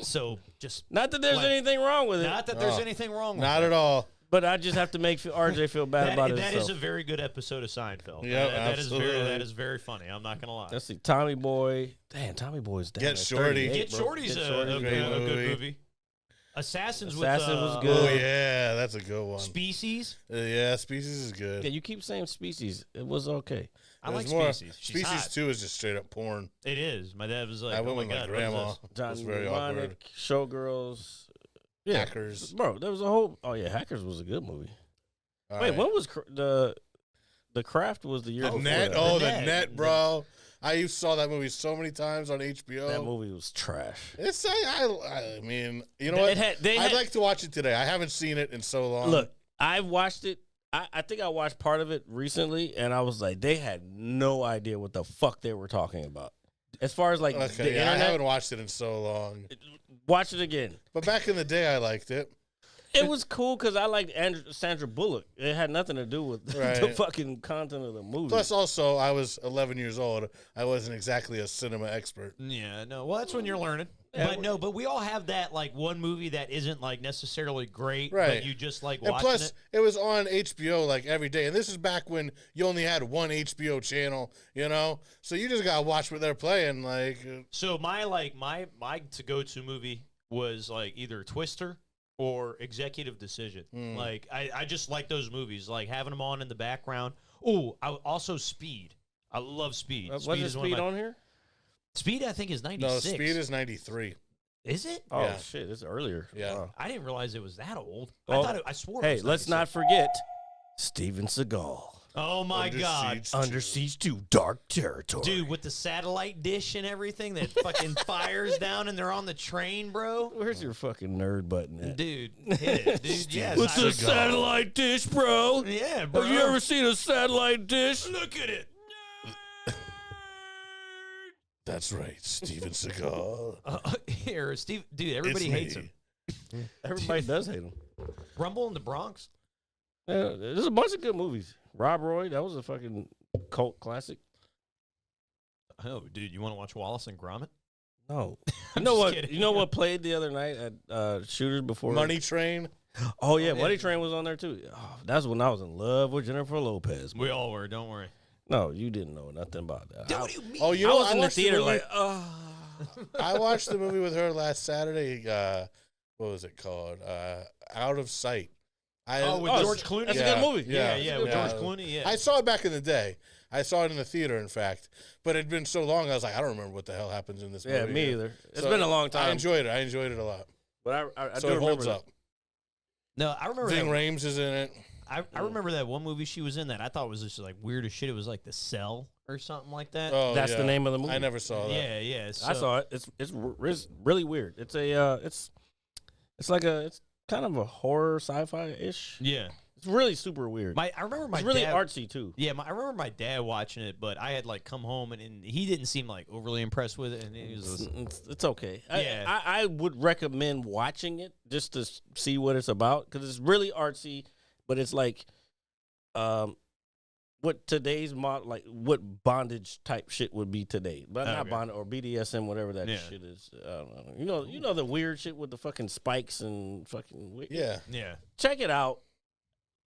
So just Not that there's Like, anything wrong with it, not that there's Oh. anything wrong. Not with at all. but I just have to make RJ feel bad about it. That is a very good episode of Seinfeld. Yep, that is absolutely. that is very funny. I'm not gonna lie. Let's see, Tommy Boy. Damn, Tommy Boy's down Get at Shorty. 38, Get bro. Shorty's Get a Shorty's great good movie. movie. Assassins Assassin was Oh, good. yeah, that's a good one. Species. Yeah, Species is good. Yeah, you keep saying Species. It was okay. I like There's more. Species. She's Species hot. 2 is just straight up porn. It is. My dad was like, I "Oh went my with my god, what is grandma. this?" John It's very Mnemonic, awkward. Showgirls. Yeah. Hackers. Bro, there was a whole. Oh, yeah, Hackers was a good movie. All Wait, right. when was The Craft was the year The before Net? that. Oh, The the Net. Net, bro. I saw that movie so many times on HBO. That movie was trash. It's I mean, you know what? I'd like to watch it today. I haven't seen it in so long. Look, I watched it. I think I watched part of it recently, and I was like, they had no idea what the fuck they were talking about. As far as like the okay, yeah, I internet, haven't watched it in so long. watch it again. But back in the day, I liked it. It was cool because I liked Sandra Bullock. It had nothing to do with the Right. fucking content of the movie. Plus, also, I was 11 years old. I wasn't exactly a cinema expert. Yeah, no. Well, that's when you're learning. Yeah, But we all have that like one movie that isn't like necessarily great, Right. but you just like And watching plus, it. it was on HBO like every day. And this is back when you only had one HBO channel, you know? So you just got to watch what they're playing. Like, So my to go to movie was like either Twister or Executive Decision. Mm. Like I just like those movies, like having them on in the background. Oh, also Speed. I love Speed. Wasn't is one of Speed my- on here? Speed, I think, is 96. no, Speed is 93. Is it? Oh Yeah. shit, it's earlier. Yeah. Wow. I didn't realize it was that old. Oh, I swore. it Hey, was let's 96. not forget Steven Seagal. Oh my Under God. Siege Under 2. Siege 2, Dark Territory. Dude, with the satellite dish and everything that fucking fires down and they're on the train, bro. Where's your fucking nerd button at? Dude, hit it, dude. Yes. What's the I- satellite dish, bro? Yeah, bro. Have you ever seen a satellite dish? Look at it. That's right, Steven Seagal. Here, Steve. Dude, everybody It's hates me. him. Everybody does hate him. Rumble in the Bronx. There's a bunch of good movies. Rob Roy, that was a fucking cult classic. Oh, dude, you want to watch Wallace and Gromit? No. I'm You know just what? kidding. You know what played the other night at Shooters before? Money Train. Oh yeah, Oh, yeah. Money Train was on there too. Oh, that's when I was in love with Jennifer Lopez. We all were. Don't worry. No, you didn't know nothing about that. Dude, what do you mean? Oh, you I know, was in the watched theater movie- like, I watched the movie with her last Saturday. What was it called? Out of Sight. With Oh, George Clooney. that's a Yeah. good movie. Yeah, Yeah, with yeah. George Clooney. Yeah. I saw it back in the day. I saw it in the theater, in fact. But it'd been so long, I was like, I don't remember what the hell happens in this movie. Yeah, me either. It's So been a long I time. enjoyed it. I enjoyed it a lot. But I So do it holds remember up. no, I remember Ving that. Rhames is in it. I remember that one movie she was in that I thought was just like weird as shit. It was like The Cell or something like that. Oh, That's yeah. the name of the movie. I never saw that. yeah, yeah. I saw it. It's really weird. It's a it's kind of a horror sci-fi ish. Yeah. It's really super weird. I remember my it's really dad, artsy too. Yeah, I remember my dad watching it, but I had like come home and he didn't seem like overly impressed with it, and he was It's okay. Yeah. I would recommend watching it just to see what it's about because it's really artsy, but it's like, what today's what bondage type shit would be today, but not Okay. bondage or BDSM, whatever that Yeah. shit is. I don't know. You know the weird shit with the fucking spikes and fucking Yeah. yeah. Check it out.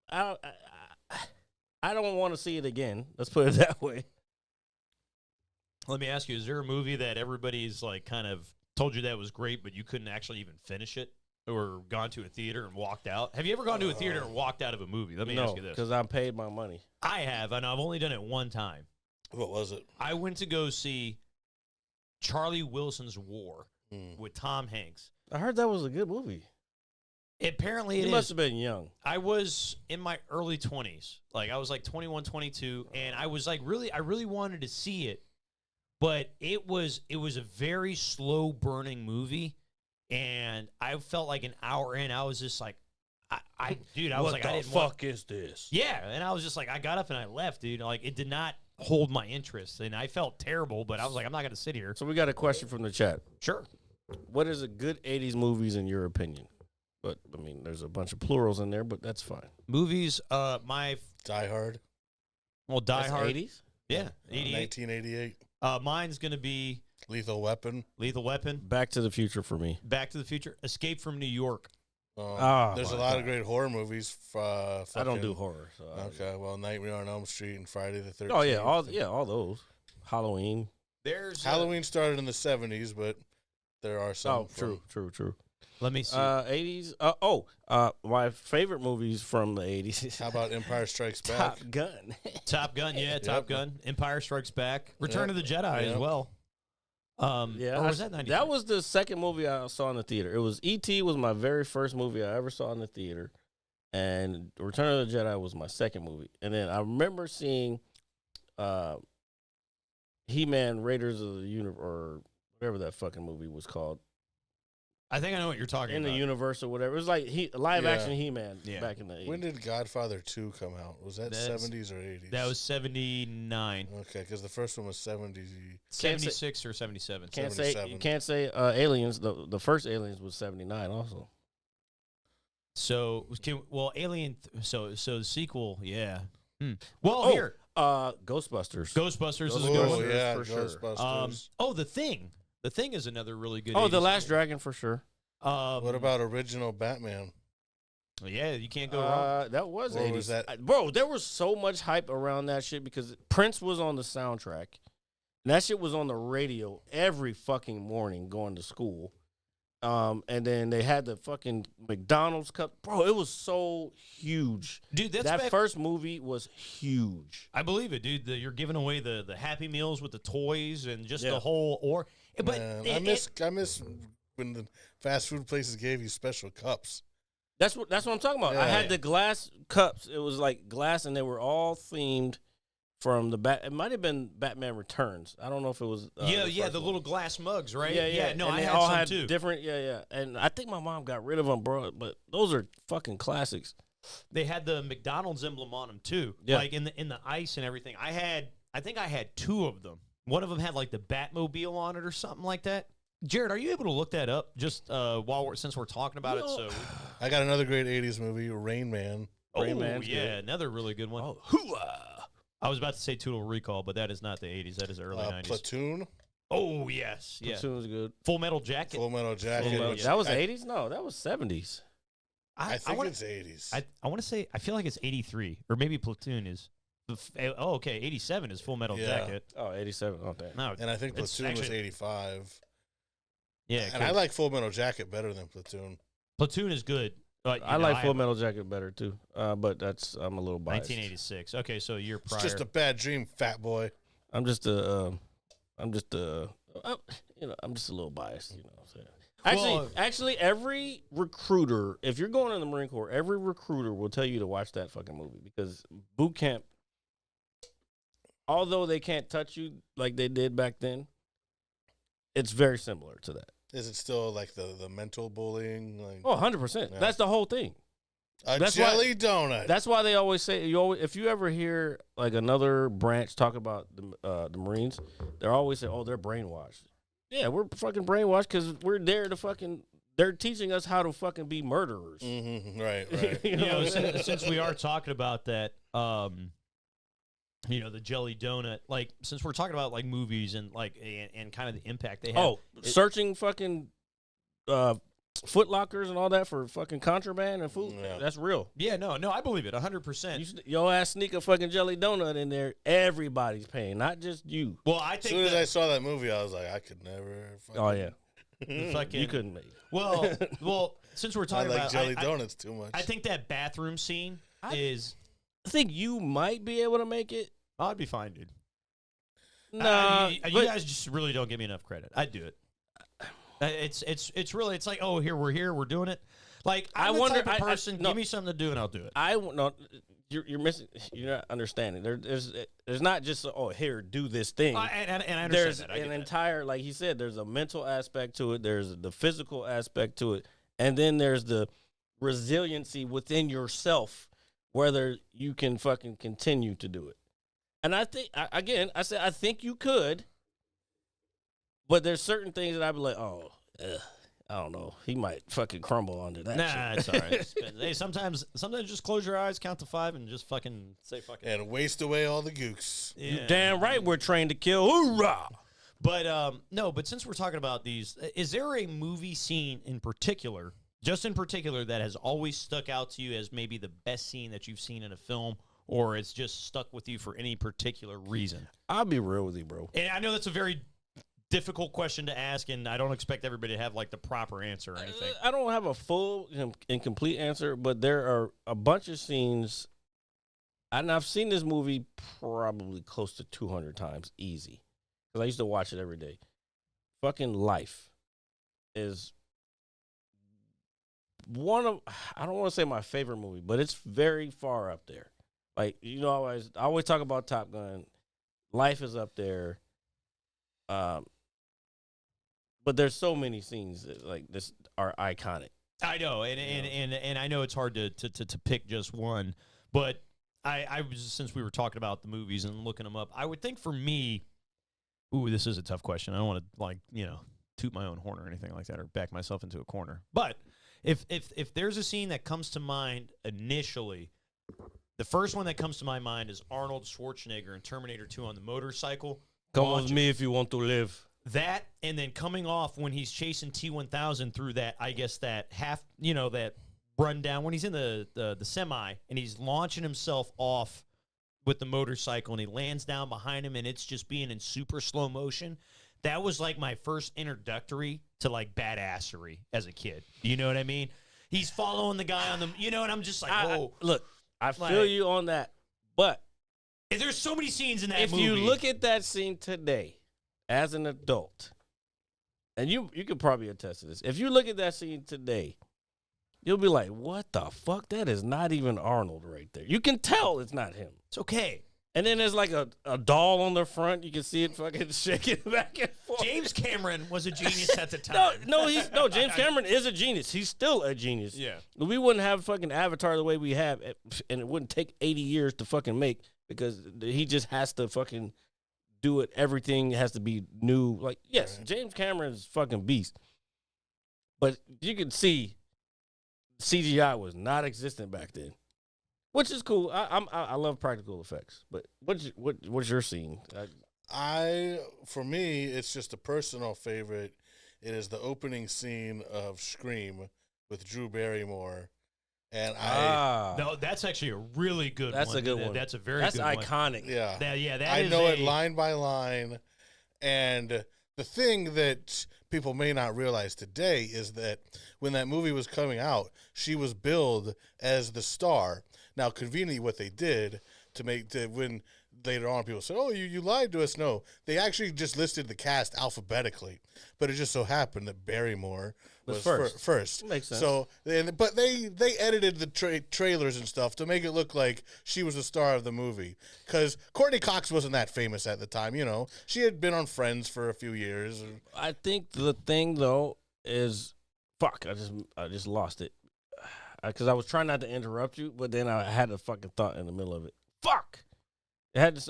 I don't want to see it again. Let's put it that way. Let me ask you: is there a movie that everybody's like kind of told you that was great, but you couldn't actually even finish it? or gone to a theater and walked out? Have you ever gone to a theater and walked out of a movie? Let me No, ask you this. because I paid my money. I have, and I've only done it one time. What was it? I went to go see Charlie Wilson's War with Tom Hanks. I heard that was a good movie. Apparently, You it must is. have been young. I was in my early 20s. Like, I was like 21, 22, and I was like I really wanted to see it, but it was a very slow burning movie, and I felt like an hour in, I was just like, I was like, I didn't want. is this? Yeah, and I was just like, I got up and I left, dude. Like, it did not hold my interest, and I felt terrible, but I was like, I'm not going to sit here. So we got a question from the chat. Sure. What is a good 80s movies in your opinion? But, I mean, there's a bunch of plurals in there, but that's fine. Movies, Die Die Hard. Hard. 80s? Yeah, 88. 1988. Mine's going to be Lethal Weapon. Lethal Weapon, Back to the Future for me. Back to the Future, Escape from New York. There's a my lot God. of great horror movies. I don't do horror. So Okay, well, Nightmare on Elm Street and Friday the 13th. Oh, yeah, all those. Halloween. There's Halloween started in the 70s, but there are some. Oh, true. Let me see. 80s. My favorite movies from the 80s. How about Empire Strikes Back? Top Gun. Top Gun, yeah, Top Gun. Empire Strikes Back. Return Yep. of the Jedi as Yep. well. Yeah, or was that 90? that was the second movie I saw in the theater. It was E.T. was my very first movie I ever saw in the theater, and Return of the Jedi was my second movie. And then I remember seeing He-Man Raiders of the Universe, or whatever that fucking movie was called, I think I know what you're talking in about. the universe or whatever. It was like live Yeah. action He-Man Yeah. back in the 80s. When did Godfather 2 come out? Was that That's- 70s or 80s? That was 79. Okay, because the first one was 70s. 76 or 77. Can't say 77. you can't say Aliens. The first Aliens was 79 also. So, Alien. So the sequel, yeah. Well, Oh, here, Ghostbusters. Ghostbusters is a Oh, good one. yeah, for sure. Ghostbusters. The Thing. The Thing is another really good. Oh, The 80s Last movie. Dragon for sure. What about original Batman? Yeah, you can't go wrong. That was What 80s. was that? Bro, there was so much hype around that shit because Prince was on the soundtrack. And that shit was on the radio every fucking morning going to school. And then they had the fucking McDonald's cup. Bro, it was so huge. Dude, that's that back- first movie was huge. I believe it, dude. You're giving away the Happy Meals with the toys and just Yeah. the whole But Man, it- I miss when the fast food places gave you special cups. That's what I'm talking about. I Yeah. had the glass cups. It was like glass, and they were all themed from the It might have been Batman Returns. I don't know if it was. yeah, the the first one. little glass mugs, right? Yeah. No, and I they had all some had too. different. Yeah. And I think my mom got rid of them, bro. But those are fucking classics. They had the McDonald's emblem on them too, Yeah. like in the ice and everything. I think I had two of them. One of them had like the Batmobile on it or something like that. Jared, are you able to look that up just since we're talking about it? So, I got another great 80s movie, Rain Man. Rain Man's yeah, good. another really good one. Oh, hoo-ah. I was about to say Total Recall, but that is not the 80s. That is the early 90s. Platoon. Oh yes, yeah. Platoon's good. Full Metal Jacket. Full Metal Jacket. Full Metal which That was I, 80s? No, that was 70s. I think wanna- it's 80s. I want to say I feel like it's 83 or maybe Platoon is. Okay, 87 is Full Metal Yeah. Jacket. Oh, 87. Oh, damn. No, and I think it's Platoon was actually- 85. yeah, And I like Full Metal Jacket better than Platoon. Platoon is good. But, I like Full Metal Jacket better, too. But I'm a little biased. 1986. Okay, so you're prior. It's just a bad dream, fat boy. I'm just a little biased, you know what I'm saying? Actually, every recruiter, if you're going in the Marine Corps, every recruiter will tell you to watch that fucking movie because boot camp, although they can't touch you like they did back then, it's very similar to that. Is it still like the mental bullying? Like Oh, 100%. Yeah. That's the whole thing. a that's jelly donut. That's why they always say if you ever hear like another branch talk about the Marines, they always say, "Oh, they're brainwashed." Yeah, we're fucking brainwashed because we're there to fucking. They're teaching us how to fucking be murderers. Right. You know what I'm saying? since we are talking about that, the jelly donut, like since we're talking about like movies and like and kind of the impact they have. Oh, searching fucking Foot Lockers and all that for fucking contraband and food. Yeah. That's real. yeah, no, I believe it 100%. Your ass sneak a fucking jelly donut in there, everybody's paying, not just you. Well, I As think soon as that- I saw that movie, I was like, I could never. Fucking, Oh yeah. The fucking, You couldn't make it. Well, since we're I talking like about jelly donuts too much. I think that bathroom scene is. I think you might be able to make it. I'd be fine, dude. Nah, you but- guys just really don't give me enough credit. I'd do it. It's really like, oh, we're doing it. Like I'm the type of person. no. Give me something to do and I'll do it. No, you're missing. You're not understanding. There's not just here do this thing. And I understand There's that. I get an that. entire, like he said, there's a mental aspect to it. There's the physical aspect to it, and then there's the resiliency within yourself, whether you can fucking continue to do it. And I think I think you could, but there's certain things that I'd be like, oh, I don't know. He might fucking crumble under that. Nah, shit. it's all right. Hey, sometimes just close your eyes, count to 5, and just fucking say fucking. and waste away all the gooks. You damn right we're trained to kill. Hoorah! But no. But since we're talking about these, is there a movie scene in particular, that has always stuck out to you as maybe the best scene that you've seen in a film, or it's just stuck with you for any particular reason? I'll be real with you, bro. And I know that's a very difficult question to ask, and I don't expect everybody to have like the proper answer or anything. I don't have a full and complete answer, but there are a bunch of scenes, and I've seen this movie probably close to 200 times, easy, because I used to watch it every day. Fucking Life is one of, I don't want to say my favorite movie, but it's very far up there. Like, you know, I always talk about Top Gun. Life is up there. But there's so many scenes that, like this are iconic. I know, and I know it's hard to pick just one, but I was, since we were talking about the movies and looking them up, I would think for me, this is a tough question. I don't want to toot my own horn or anything like that or back myself into a corner. But if there's a scene that comes to mind initially, the first one that comes to my mind is Arnold Schwarzenegger in Terminator 2 on the motorcycle. Come with me if you want to live. That, and then coming off when he's chasing T-1000 through that, I guess that that rundown when he's in the semi and he's launching himself off with the motorcycle and he lands down behind him and it's just being in super slow motion. That was like my first introductory to like badassery as a kid. You know what I mean? He's following the guy on the, and I'm just like, whoa. Look, I feel you on that, but there's so many scenes in that if movie. you look at that scene today, as an adult, and you could probably attest to this, if you look at that scene today, you'll be like, what the fuck? That is not even Arnold right there. You can tell it's not him. It's okay. And then there's like a doll on the front. You can see it fucking shaking back and forth. James Cameron was a genius at the time. No, James Cameron is a genius. He's still a genius. Yeah. We wouldn't have fucking Avatar the way we have, and it wouldn't take 80 years to fucking make, because he just has to fucking do it. Everything has to be new. Like, yes, James Cameron's fucking beast, but you can see CGI was not existent back then, which is cool. I love practical effects, but what's your scene? For me, it's just a personal favorite. It is the opening scene of Scream with Drew Barrymore. And no, that's actually a really good one. That's a good one. That's a very that's good iconic. one. Yeah. That I is know it line by line. And the thing that people may not realize today is that when that movie was coming out, she was billed as the star. Now, conveniently, what they did when later on people said, oh, you lied to us. No, they actually just listed the cast alphabetically. But it just so happened that Barrymore was first. Makes sense. So, but they edited the trailers and stuff to make it look like she was the star of the movie. Because Courtney Cox wasn't that famous at the time. She had been on Friends for a few years. I think the thing though is, fuck, I just lost it. Because I was trying not to interrupt you, but then I had a fucking thought in the middle of it. Fuck! It had this,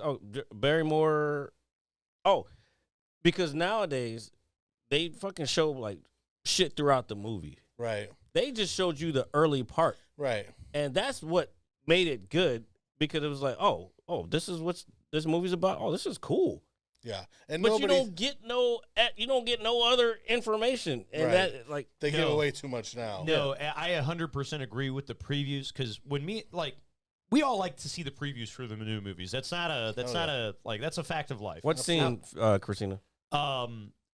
Barrymore. Oh, because nowadays, they fucking show, like, shit throughout the movie. Right. They just showed you the early part. Right. And that's what made it good, because it was like, oh, this is what this movie's about. Oh, this is cool. Yeah, and but you don't get no other information, and right. that like they give away too much now. No, I 100% agree with the previews, because when we all like to see the previews for the new movies. That's a fact of life. What scene, Christina?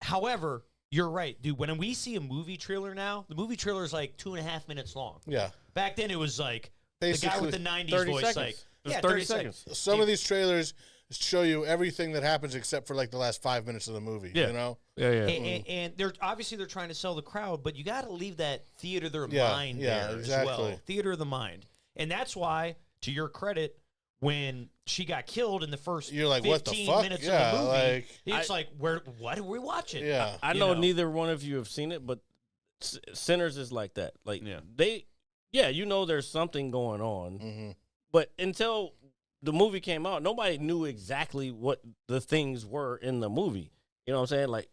However, you're right, dude. When we see a movie trailer now, the movie trailer is like 2.5 minutes long. Yeah. Back then, it was like Basically, the guy with the 90s 30 voice, seconds. like, There's yeah, 30 seconds. Some of these trailers show you everything that happens except for like the last 5 minutes of the movie. Yeah. You know? Yeah, yeah. And they're obviously they're trying to sell the crowd, but you got to leave that theater of the Yeah, mind yeah, there as exactly. well. Theater of the mind, and that's why, to your credit, when she got killed in the first You're like, 15 what the fuck? minutes Yeah, of the movie, like- it's like, what are we watching? Yeah. I You know know. neither one of you have seen it, but Sinners is like that. Like Yeah. you know there's something going on, Mm-hmm. but until the movie came out, nobody knew exactly what the things were in the movie. You know what I'm saying? Like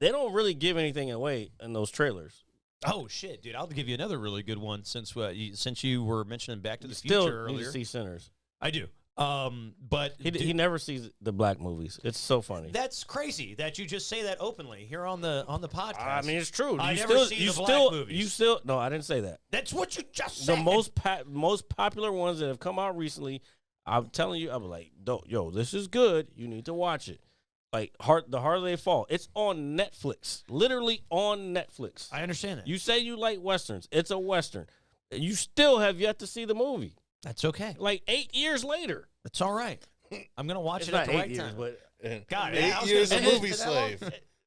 they don't really give anything away in those trailers. Oh shit, dude! I'll give you another really good one since you were mentioning Back to the Still Future need earlier. to see Sinners. I do. But He never sees the black movies. It's so funny. that's crazy that you just say that openly here on the podcast. I mean, it's true. I You never still, see you the still, black movies. you still. No, I didn't say that. That's what you just The said. most popular ones that have come out recently. I'm telling you, I'm like, yo, this is good. You need to watch it. Like the harder they fall. It's on Netflix. Literally on Netflix. I understand that. You say you like westerns. It's a western. You still have yet to see the movie. That's okay. Like 8 years later. That's all right. I'm gonna watch It's it at not the 8 right years, time. but God, Eight I was years gonna a say, movie is that long?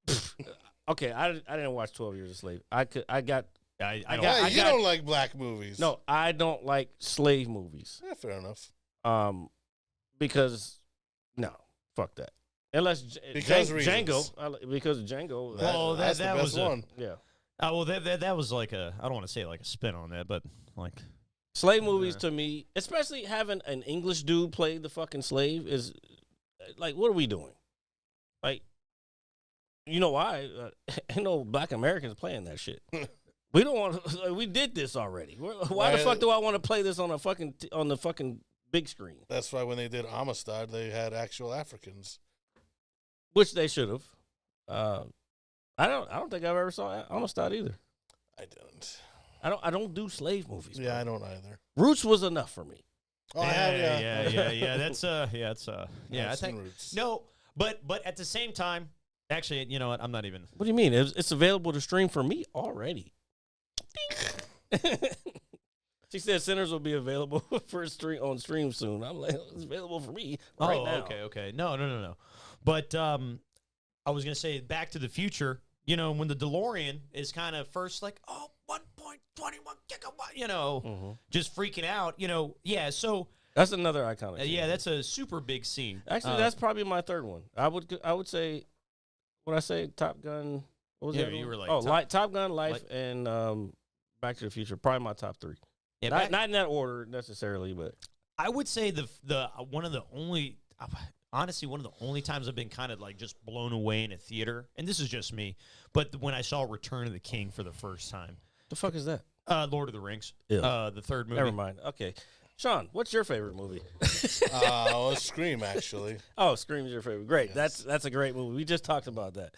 slave. okay, I didn't watch 12 Years a Slave. I got I got- don't. Hey, you got- don't like black movies. no. I don't like slave movies. Yeah, fair enough. Because no, fuck that. Unless Because Django, because of Django. Well, that's that the best was a- one. Yeah, Oh well, that was like I don't want to say like a spin on that, but like slave movies to me, especially having an English dude play the fucking slave, is like, what are we doing? Like, you know why? Ain't no black Americans playing that shit. We don't want. Like, we did this already. Why the fuck do I want to play this on a fucking on the fucking big screen? That's why when they did Amistad, they had actual Africans. Which they should have. I don't think I've ever saw Amistad either. I didn't. I don't do slave movies. Yeah, bro. I don't either. Roots was enough for me. Oh, I have, yeah. That's yeah. I I've seen think Roots. no, but at the same time, actually, you know what? I'm not even. What do you mean? It's available to stream for me already. She said Sinners will be available for on stream soon. I'm like, it's available for me right now. Okay. No. But I was gonna say Back to the Future. You know, when the DeLorean is kind of first like, 1.21 gigawatt, you know, Mhm. just freaking out. You know, yeah. So That's another iconic. scene. yeah, that's a super big scene. Actually, that's probably my third one. I would say, what I say, Top Gun. What was Yeah, that? you were like Top Gun, Life, and Back to the Future. Probably my top three. Yeah, Not in that order necessarily, but I would say the one of the only honestly one of the only times I've been kind of like just blown away in a theater, and this is just me, but when I saw Return of the King for the first time, the fuck is that? Lord of the Rings, Ew. the third movie. Never mind. Okay, Sean, what's your favorite movie? Scream, actually. Oh, Scream's your favorite. Great. Yes. That's a great movie. We just talked about that.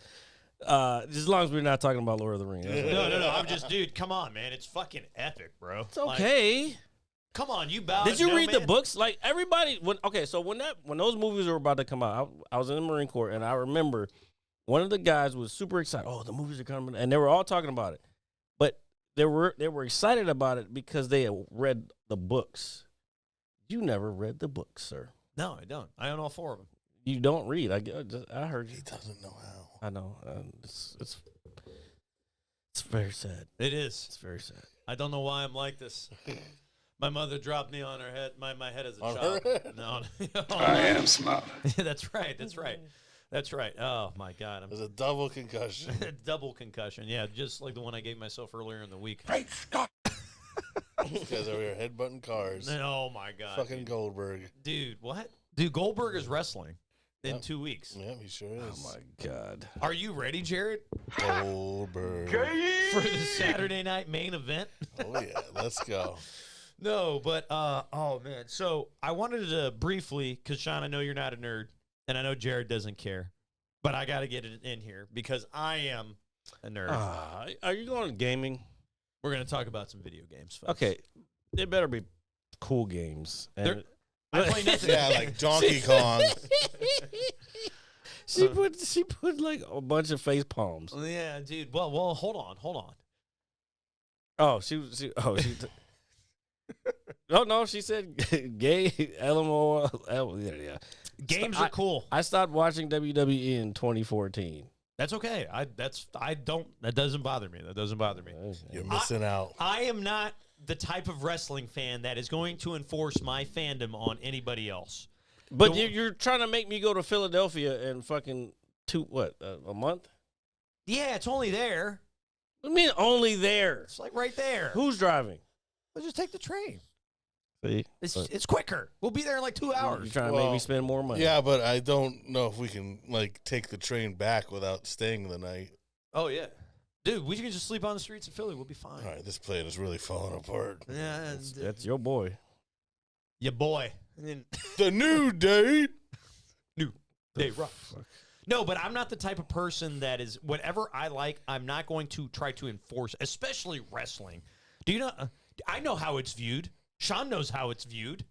Just as long as we're not talking about Lord of the Rings. No. I'm just, dude. Come on, man. It's fucking epic, bro. It's okay. Come on, you bow. Did you read the books? Like everybody, when those movies were about to come out, I was in the Marine Corps, and I remember one of the guys was super excited. Oh, the movies are coming, and they were all talking about it. But they were excited about it because they had read the books. You never read the books, sir. No, I don't. I own all four of them. You don't read. I heard you. He doesn't know how. I know. It's very sad. It is. It's very sad. I don't know why I'm like this. My mother dropped me on her head. My head as a On child. her head? No. I am smart. That's right. Oh my God. There's a double concussion. Double concussion. Yeah, just like the one I gave myself earlier in the week. Great Scott! These guys over here headbutting cars. Oh my God. Fucking Goldberg. Dude, what? Dude, Goldberg is wrestling in Yep. 2 weeks. Yeah, he sure is. Oh my God. Are you ready, Jared, Goldberg. for the Saturday night main event? Oh yeah, let's go. No, but oh man. So I wanted to briefly, because Sean, I know you're not a nerd, and I know Jared doesn't care, but I got to get it in here because I am a nerd. Are you going to gaming? We're gonna talk about some video games. Folks. Okay, there better be cool games. And I play nothing. Yeah, like Donkey Kong. She put like a bunch of face palms. Yeah, dude. Well, hold on. Oh, she. Oh no, she said gay. LMO. Yeah. Games are cool. I stopped watching WWE in 2014. That's okay. That doesn't bother me. You're missing out. I am not the type of wrestling fan that is going to enforce my fandom on anybody else. But you're trying to make me go to Philadelphia in fucking a month? Yeah, it's only there. What do you mean only there? It's like right there. Who's driving? Let's just take the train. See? It's quicker. We'll be there in like 2 hours. You're trying to make me spend more money. Yeah, but I don't know if we can like take the train back without staying the night. Oh yeah, dude, we can just sleep on the streets of Philly. We'll be fine. All right, this plane is really falling apart. Yeah, That's your boy. your boy. And then The New Day. New Day rocks. No, but I'm not the type of person that is whatever I like. I'm not going to try to enforce, especially wrestling. Do you know? I know how it's viewed. Sean knows how it's viewed.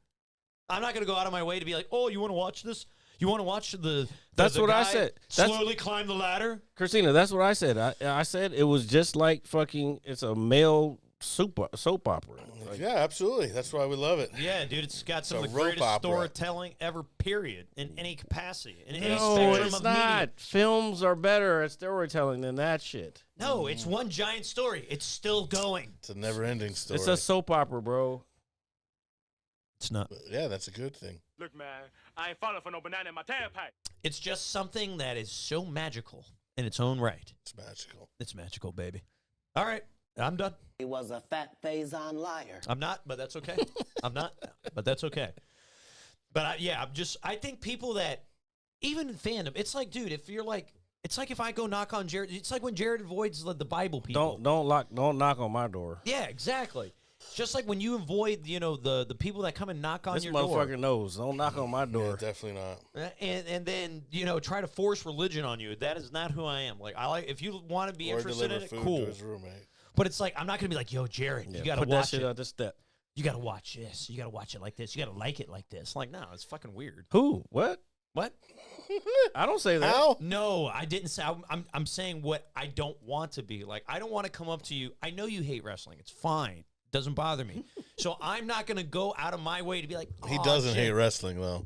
I'm not going to go out of my way to be like, oh, you want to watch this? You want to watch the That's what I guy said. Slowly climb the ladder. Christina, that's what I said. I said it was just like fucking. It's a male soap opera. Like, Yeah, absolutely. That's why we love it. Yeah, dude, it's got some of It's the a rope greatest opera. storytelling ever, period, in any capacity, in any no, spectrum it's of not. media. Films are better at storytelling than that shit. No, it's one giant story. It's still going. It's a never-ending story. It's a soap opera, bro. It's not. Yeah, that's a good thing. Look, man, I ain't falling for no banana in my tailpipe. It's just something that is so magical in its own right. It's magical. It's magical, baby. All right, I'm done. He was a fat Faison liar. I'm not, but that's okay. I'm not, but that's okay. But I think people that, even in fandom, it's like, dude, if you're like, it's like if I go knock on Jared, it's like when Jared avoids the Bible people. Don't knock on my door. Yeah, exactly. It's just like when you avoid, the people that come and knock on This your motherfucker door. knows. Don't knock on my Yeah, door. definitely not. And then, try to force religion on you. That is not who I am. Like, if you want to be Or interested in deliver it, food cool. to his roommate. But it's like, I'm not going to be like, yo, Jared, Yeah, you got to put that watch shit it. out the step. You got to watch this. You got to watch it like this. You got to like it like this. Like, no, it's fucking weird. Who? What? What? I don't say that. How? No, I didn't say. I'm saying what I don't want to be. Like, I don't want to come up to you. I know you hate wrestling. It's fine. Doesn't bother me. So I'm not going to go out of my way to be like, He "Aw, doesn't shit." hate wrestling, though.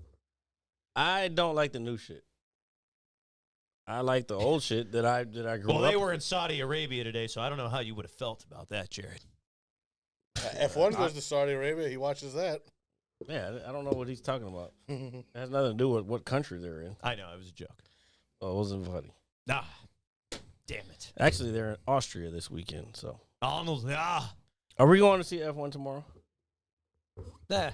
I don't like the new shit. I like the old shit that I grew up. Well, they were in Saudi Arabia today, so I don't know how you would have felt about that, Jared. F1 goes to Saudi Arabia. He watches that. Yeah, I don't know what he's talking about. It has nothing to do with what country they're in. I know, it was a joke. Oh, it wasn't funny. Ah, damn it. Actually, they're in Austria this weekend. So, Almost, are we going to see F1 tomorrow? nah,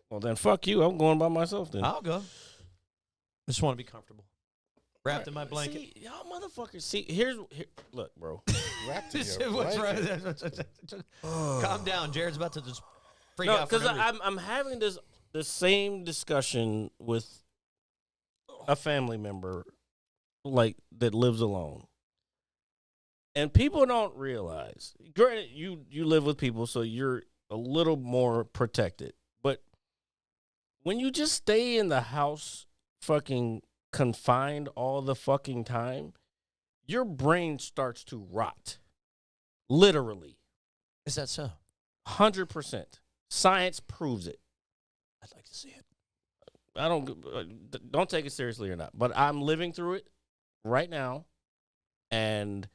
Well, then fuck you. I'm going by myself then. I'll go. I just want to be comfortable. Wrapped in my blanket. See, y'all motherfuckers. See, look, bro. Wrapped in This your is what's blanket. right. Calm down. Jared's about to just freak No, out. for because no reason. I'm having the same discussion with a family member, like that lives alone, and people don't realize. Granted, you live with people, so you're a little more protected. But when you just stay in the house, fucking confined all the fucking time, your brain starts to rot. Literally, Is that so? 100%. Science proves it. I'd like to see it. I don't take it seriously or not, but I'm living through it right now, and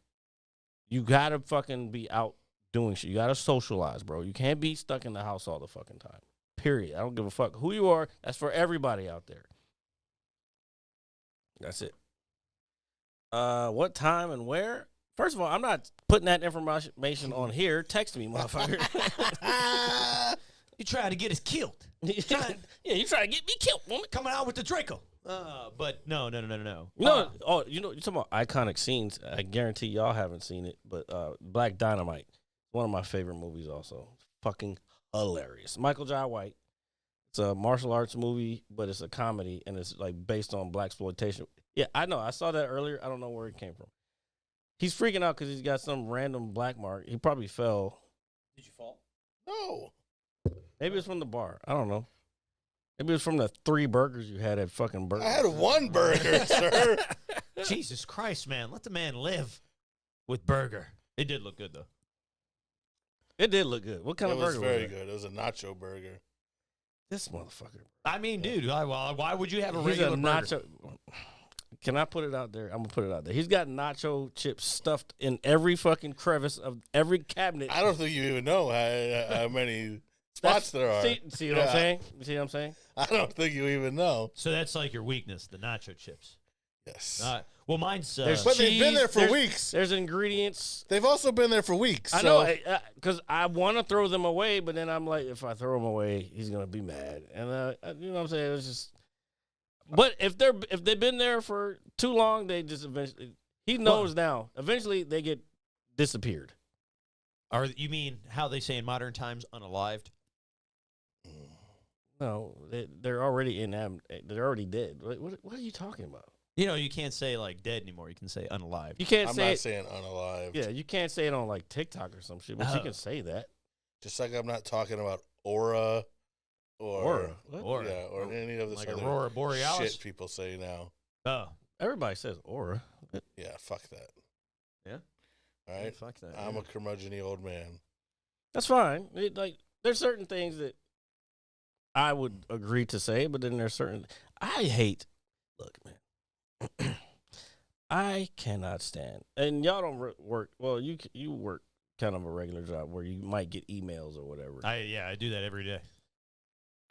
you gotta fucking be out doing shit. You gotta socialize, bro. You can't be stuck in the house all the fucking time. Period. I don't give a fuck who you are. That's for everybody out there. That's it. What time and where? First of all, I'm not putting that information on here. Text me, motherfucker. You trying to get us killed. Yeah, you trying to get me killed, woman. Coming out with the Draco. But no. No, you're talking about iconic scenes. I guarantee y'all haven't seen it, but Black Dynamite, one of my favorite movies also. Fucking hilarious. Michael Jai White. It's a martial arts movie, but it's a comedy, and it's like based on blaxploitation. Yeah, I know. I saw that earlier. I don't know where it came from. He's freaking out because he's got some random black mark. He probably fell. Did you fall? No. Maybe it's from the bar. I don't know. Maybe it was from the 3 burgers you had at fucking Burger. I had 1 burger, sir. Jesus Christ, man. Let the man live with burger. It did look good, though. It did look good. What kind It of was burger very was it? good. It was a nacho burger. This motherfucker. I mean, dude, why would you have a He's a regular burger? nacho. Can I put it out there? I'm gonna put it out there. He's got nacho chips stuffed in every fucking crevice of every cabinet. I don't think you even know how many spots there are. See what I'm saying? You see what I'm saying? I don't think you even know. So that's like your weakness, the nacho chips. Yes. Well, mine's... There's But they've been cheese, there for there's- weeks. There's ingredients. They've also been there for weeks. I so- know, because I want to throw them away, but then I'm like, if I throw them away, he's gonna be mad, and you know what I'm saying? It's just. But if they've been there for too long, they just eventually. He knows now. Eventually, they get disappeared. Or you mean how they say in modern times, unalived? No, they're already in them. They're already dead. What are you talking about? You know, you can't say, like, dead anymore. You can say unalived. You can't I'm say not it. saying unalive. Yeah, you can't say it on like TikTok or some shit, but you Oh. can say that. Just like I'm not talking about aura or Aura? What? Or, yeah, or any of this like other Aurora Borealis? shit people say now. Oh. Everybody says aura. Yeah, fuck that. Yeah? All right, Fuck that. I'm a curmudgeon-y old man. That's fine. There's certain things that I would agree to say, but then there's certain I hate. Look, man, I cannot stand, and y'all don't work. Well, you work kind of a regular job where you might get emails or whatever. I do that every day.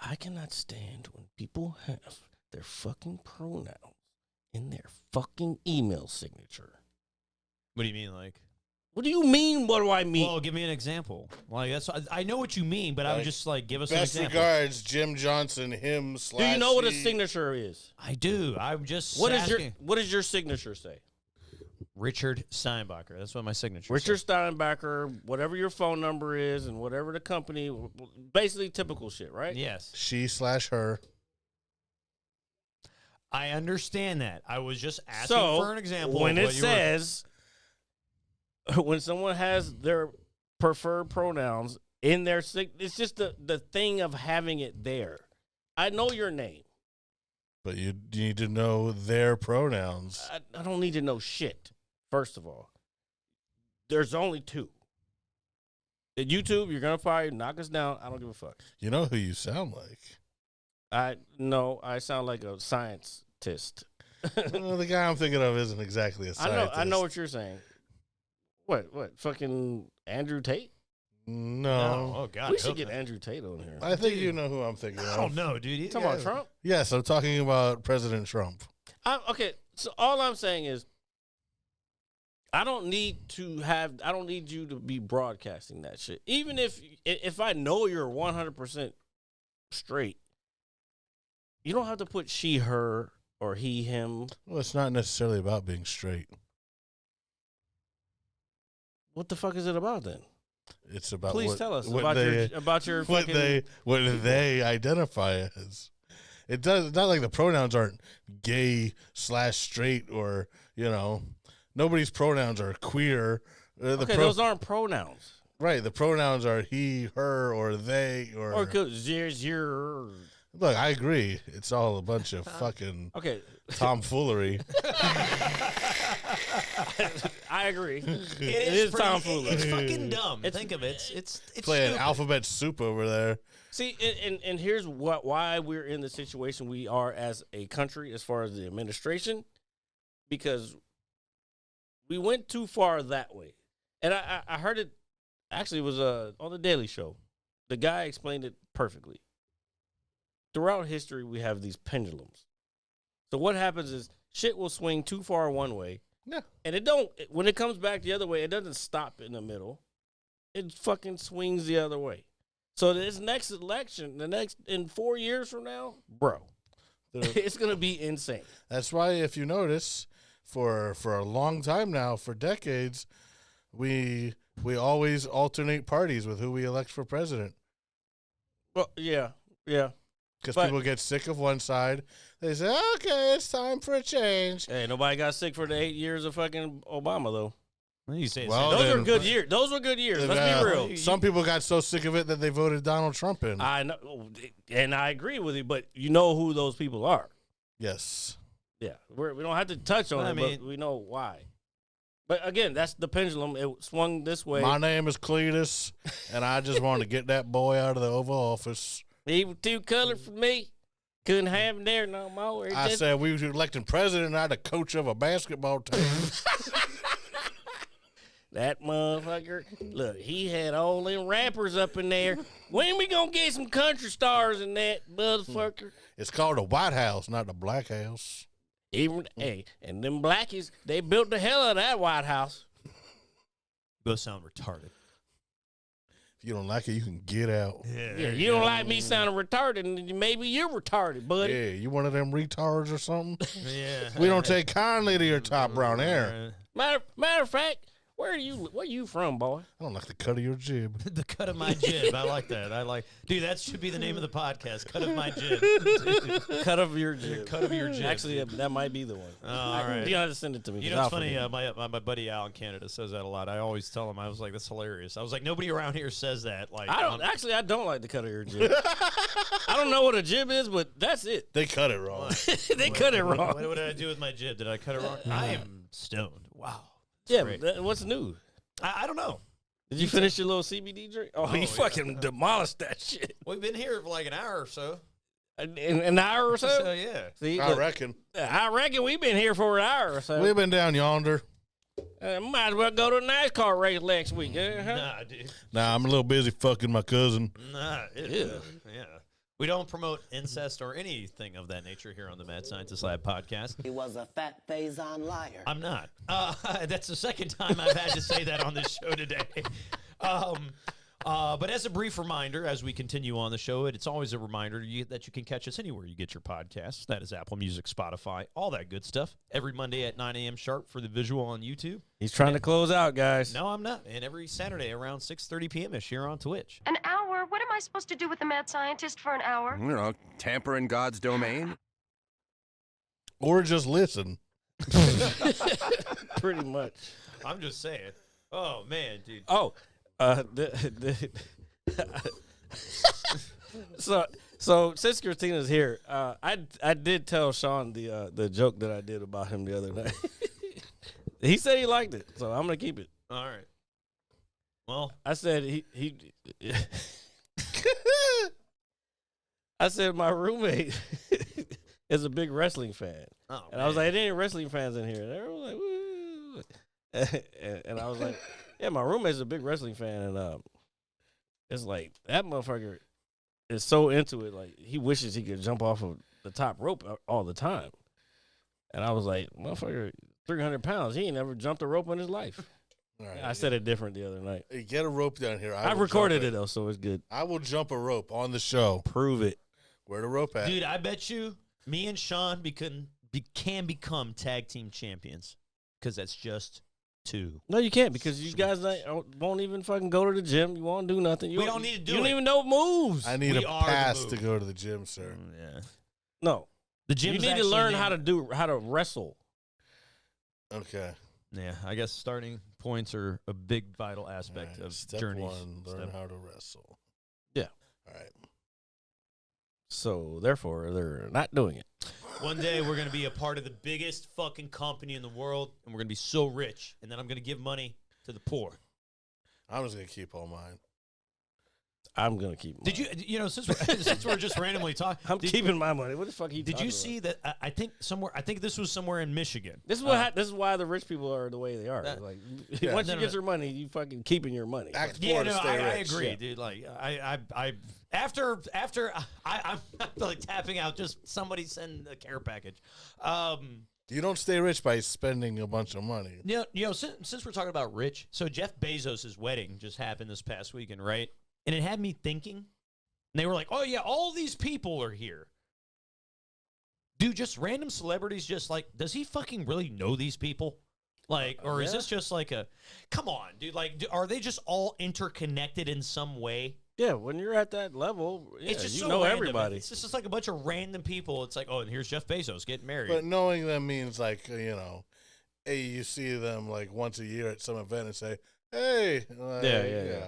I cannot stand when people have their fucking pronouns in their fucking email signature. What do you mean, like? What do you mean? What do I mean? Well, give me an example. Like I know what you mean, but I'm Like, just like, give us an Best example. regards, Jim Johnson, him / do you know what a he. signature is? I do. I'm just What asking. does your signature say? Richard Steinbacher. That's what my signature Richard says. Steinbacher, whatever your phone number is, and whatever the company, basically typical shit, right? Yes. She / her. I understand that. I was just asking So for an example. when of it what you were- says, when someone has their preferred pronouns in their it's just the thing of having it there. I know your name. But you need to know their pronouns. I don't need to know shit. First of all, there's only 2. At YouTube, you're gonna fire, knock us down. I don't give a fuck. You know who you sound like. I sound like a scientist. Well, the guy I'm thinking of isn't exactly a scientist. I know what you're saying. What? Fucking Andrew Tate? No. Oh God. We I should hope get not. Andrew Tate on here. I think you know who I'm thinking I of. don't know, dude. You talking about Trump? Yes, I'm talking about President Trump. Okay, so all I'm saying is I don't need you to be broadcasting that shit. Even if I know you're 100% straight, you don't have to put she, her, or he, him. Well, it's not necessarily about being straight. What the fuck is it about then? It's about Please what, tell us what about your what fucking they identify as. It's not like the pronouns aren't gay / straight or nobody's pronouns are queer. those aren't pronouns. Right, the pronouns are he, her, or they, Or could zero. Look, I agree. It's all a bunch of fucking Okay, tomfoolery. I agree. It is pretty- tomfoolery. It's fucking dumb. It's- Think of it. It's Playing stupid. alphabet soup over there. See, and here's why we're in the situation we are as a country as far as the administration, because we went too far that way. And I heard it, actually, it was on the Daily Show. The guy explained it perfectly. Throughout history, we have these pendulums. So what happens is shit will swing too far one way. Yeah. And when it comes back the other way, it doesn't stop in the middle. It fucking swings the other way. So this next election, in 4 years from now, bro, it's going to be insane. That's why, if you notice, for a long time now, for decades, we always alternate parties with who we elect for president. Well, yeah. Because But- people get sick of one side. They say, okay, it's time for a change. Hey, nobody got sick for the 8 years of fucking Obama, though. You say it's Well, Those then- were good years. Those were good years. Let's be real. Some people got so sick of it that they voted Donald Trump in. I know, and I agree with you, but you know who those people are. Yes. Yeah, we don't have to touch on I it, mean- but we know why. But again, that's the pendulum. It swung this way. My name is Cletus, and I just wanted to get that boy out of the Oval Office. He was too colored for me. Couldn't have him there no more. I said we were electing president, not the coach of a basketball team. That motherfucker, look, he had all them rappers up in there. When we gonna get some country stars in that motherfucker? It's called the White House, not the Black House. Even hey, and them blackies, they built the hell out of that White House. both sound retarded. If you don't like it, you can get out. Yeah, you don't like me sounding retarded, and maybe you're retarded, buddy. Yeah, you one of them retards or something? Yeah. We don't take kindly to your top brown hair. Matter of fact, where you from, boy? I don't like the cut of your jib. The cut of my jib. I like that. Dude, that should be the name of the podcast. Cut of my jib. Cut of your jib. Cut of your jib. Actually, that might be the one. all right. You gotta send it to me. You 'cause know, it's I'll funny. forget. My buddy Al in Canada says that a lot. I always tell him, I was like, that's hilarious. I was like, nobody around here says that. Like, I don't like the cut of your jib. I don't know what a jib is, but that's it. They cut it wrong. They cut it wrong. What did I do with my jib? Did I cut it wrong? I am stoned. Wow. Yeah, great. but what's new? I don't know. Did you finish your little CBD drink? Oh, you yeah. fucking demolished that shit. We've been here for like an hour or so. In an hour or so? So, yeah. See, I look, reckon. I reckon we've been here for an hour or so. We've been down yonder. Might as well go to a NASCAR race next week. Huh? Nah, dude. Nah, I'm a little busy fucking my cousin. Nah. Yeah. We don't promote incest or anything of that nature here on the Mad Scientist Lab podcast. He was a fat Faison liar. I'm not. That's the second time I've had to say that on this show today. But as a brief reminder, as we continue on the show, it's always a reminder that you can catch us anywhere you get your podcasts. That is Apple Music, Spotify, all that good stuff. Every Monday at 9 a.m. sharp for the visual on YouTube. He's trying to close out, guys. No, I'm not. And every Saturday around 6:30 p.m.ish here on Twitch. An hour? What am I supposed to do with the mad scientist for an hour? You know, tamper in God's domain. Or just listen. Pretty much. I'm just saying. Oh, man, dude. Oh, so since Christina's here, I did tell Sean the joke that I did about him the other night. He said he liked it, so I'm gonna keep it. All right. Well, I said he I said my roommate is a big wrestling fan, and I was like, "There ain't wrestling fans in here." And everyone was like, "Woo!" And I was like, "Yeah, my roommate's a big wrestling fan," and it's like that motherfucker is so into it, like he wishes he could jump off of the top rope all the time. And I was like, "Motherfucker, 300 pounds, he ain't never jumped a rope in his life." All right. I said it different the other night. Hey, get a rope down here. I will recorded jump it though, so it's good. I will jump a rope on the show. Prove it. Where the rope at? dude, I bet you me and Sean can become tag team champions because that's just two. No, you can't because you guys won't even fucking go to the gym. You won't do nothing. We don't need to do You don't it. even know moves. I need We a are the pass move. to go to the gym, sir. Yeah. No. The You gym's need to actually learn named- how to wrestle. Okay. Yeah, I guess starting points are a big vital aspect All right. of Step journeys. one, learn how to wrestle. Yeah. All right. So therefore, they're not doing it. One day we're gonna be a part of the biggest fucking company in the world, and we're gonna be so rich, and then I'm gonna give money to the poor. I'm just going to keep all mine. I'm gonna keep. Mine. Did you know since we're just randomly talking? I'm keeping my money. What the fuck are you? Did you talking see about? that? I think somewhere. I think this was somewhere in Michigan. This is what. This is why the rich people are the way they are. That- Like Yeah. once No, you no, get your money, you fucking keeping your money. Act Yeah, four to no, stay I rich. agree, Yeah. dude. Like, I after I'm like tapping out. Just somebody send a care package. You don't stay rich by spending a bunch of money. You know, since we're talking about rich, so Jeff Bezos' wedding just happened this past weekend, right? And it had me thinking. And they were like, "Oh yeah, all these people are here." Dude, just random celebrities. Just like, does he fucking really know these people? Like, or is Yeah. this just like a? Come on, dude. Like, are they just all interconnected in some way? Yeah, when you're at that level, yeah, It's just you so know random. everybody. It's just like a bunch of random people. It's like, oh, and here's Jeff Bezos getting married. But knowing them means, like, hey, you see them like once a year at some event and say, "Hey, Yeah.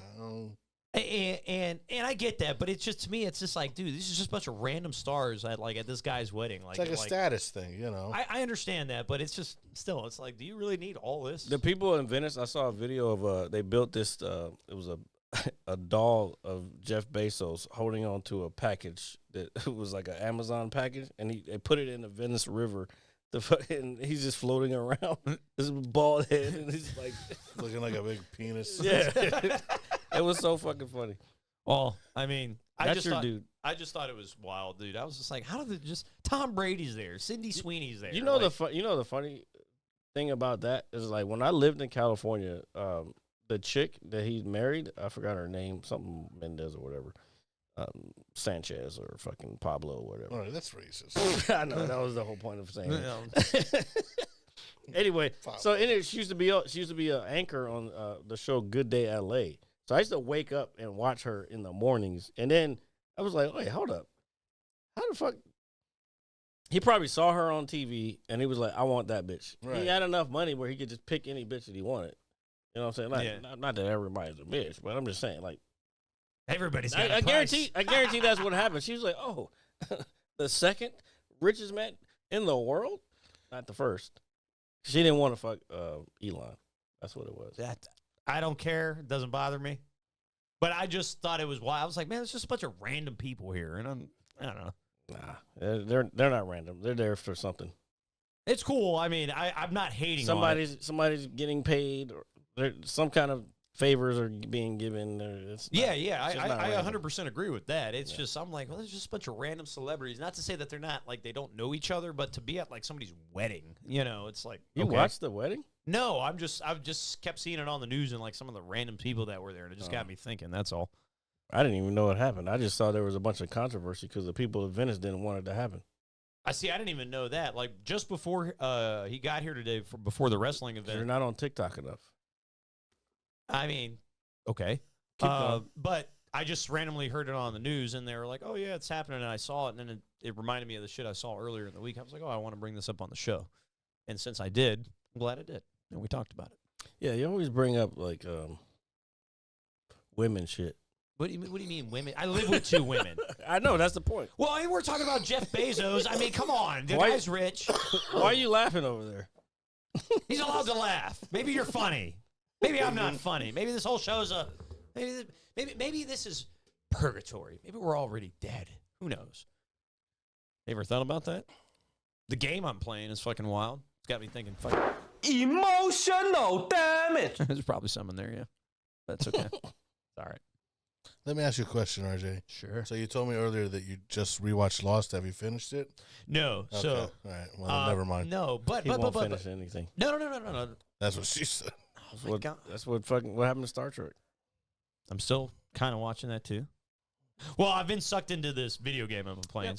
And I get that, but it's just, to me, it's just like, dude, this is just a bunch of random stars at this guy's wedding. It's like a status thing, you know." I understand that, but it's just still, it's like, do you really need all this? The people in Venice, I saw a video of they built this. It was a doll of Jeff Bezos holding on to a package that was like an Amazon package, and they put it in the Venice River. And he's just floating around. This bald head, and he's like looking like a big penis. Yeah, it was so fucking funny. Well, I mean, That's your dude. I just thought it was wild, dude. I was just like, how did it just Tom Brady's there, Cindy Sweeney's there. You know the funny thing about that is, like, when I lived in California, the chick that he married, I forgot her name, something Mendez or whatever. Sanchez or fucking Pablo or whatever. Oh, that's racist. I know, that was the whole point of saying it. Yeah. Anyway, so in it, she used to be an anchor on the show Good Day LA. So I used to wake up and watch her in the mornings, and then I was like, wait, hold up, how the fuck? He probably saw her on TV, and he was like, I want that bitch. Right. He had enough money where he could just pick any bitch that he wanted. You know what I'm saying? Like, not that everybody's a bitch, but I'm just saying, like, Everybody's got I guarantee that's what happened. She was like, oh, the second richest man in the world? Not the first. She didn't want to fuck Elon. That's what it was. That I don't care. It doesn't bother me. But I just thought it was wild. I was like, man, it's just a bunch of random people here. And I don't know. Nah, they're not random. They're there for something. It's cool. I mean, I'm not hating on it. Somebody's getting paid, or there's some kind of favors are being given. I 100% agree with that. It's just, I'm like, well, there's just a bunch of random celebrities. Not to say that they're not, like, they don't know each other, but to be at, like, somebody's wedding, you know, it's like, You watched the wedding? No, I've just kept seeing it on the news and, like, some of the random people that were there, and it just got me thinking. That's all. I didn't even know what happened. I just saw there was a bunch of controversy because the people of Venice didn't want it to happen. I didn't even know that. Like, just before he got here today, before the wrestling event. You're not on TikTok enough. I mean, okay. But I just randomly heard it on the news, and they were like, oh, yeah, it's happening, and I saw it, and then it reminded me of the shit I saw earlier in the week. I was like, oh, I want to bring this up on the show. And since I did, I'm glad I did, and we talked about it. Yeah, you always bring up, like, women shit. What do you mean women? I live with two women. I know, that's the point. Well, I mean, we're talking about Jeff Bezos. I mean, come on. The guy's rich. Why are you laughing over there? He's allowed to laugh. Maybe you're funny. Maybe I'm not funny. Maybe this whole show's maybe this is purgatory. Maybe we're already dead. Who knows? You ever thought about that? The game I'm playing is fucking wild. It's got me thinking fucking Emotional damage. There's probably some in there, yeah. That's okay. It's all right. Let me ask you a question, RJ. Sure. So you told me earlier that you just rewatched Lost. Have you finished it? No. Okay. So all right. Well, then never mind. No, but He won't finish anything. No. That's what she said. That's what happened to Star Trek. I'm still kind of watching that too. Well, I've been sucked into this video game I've been playing.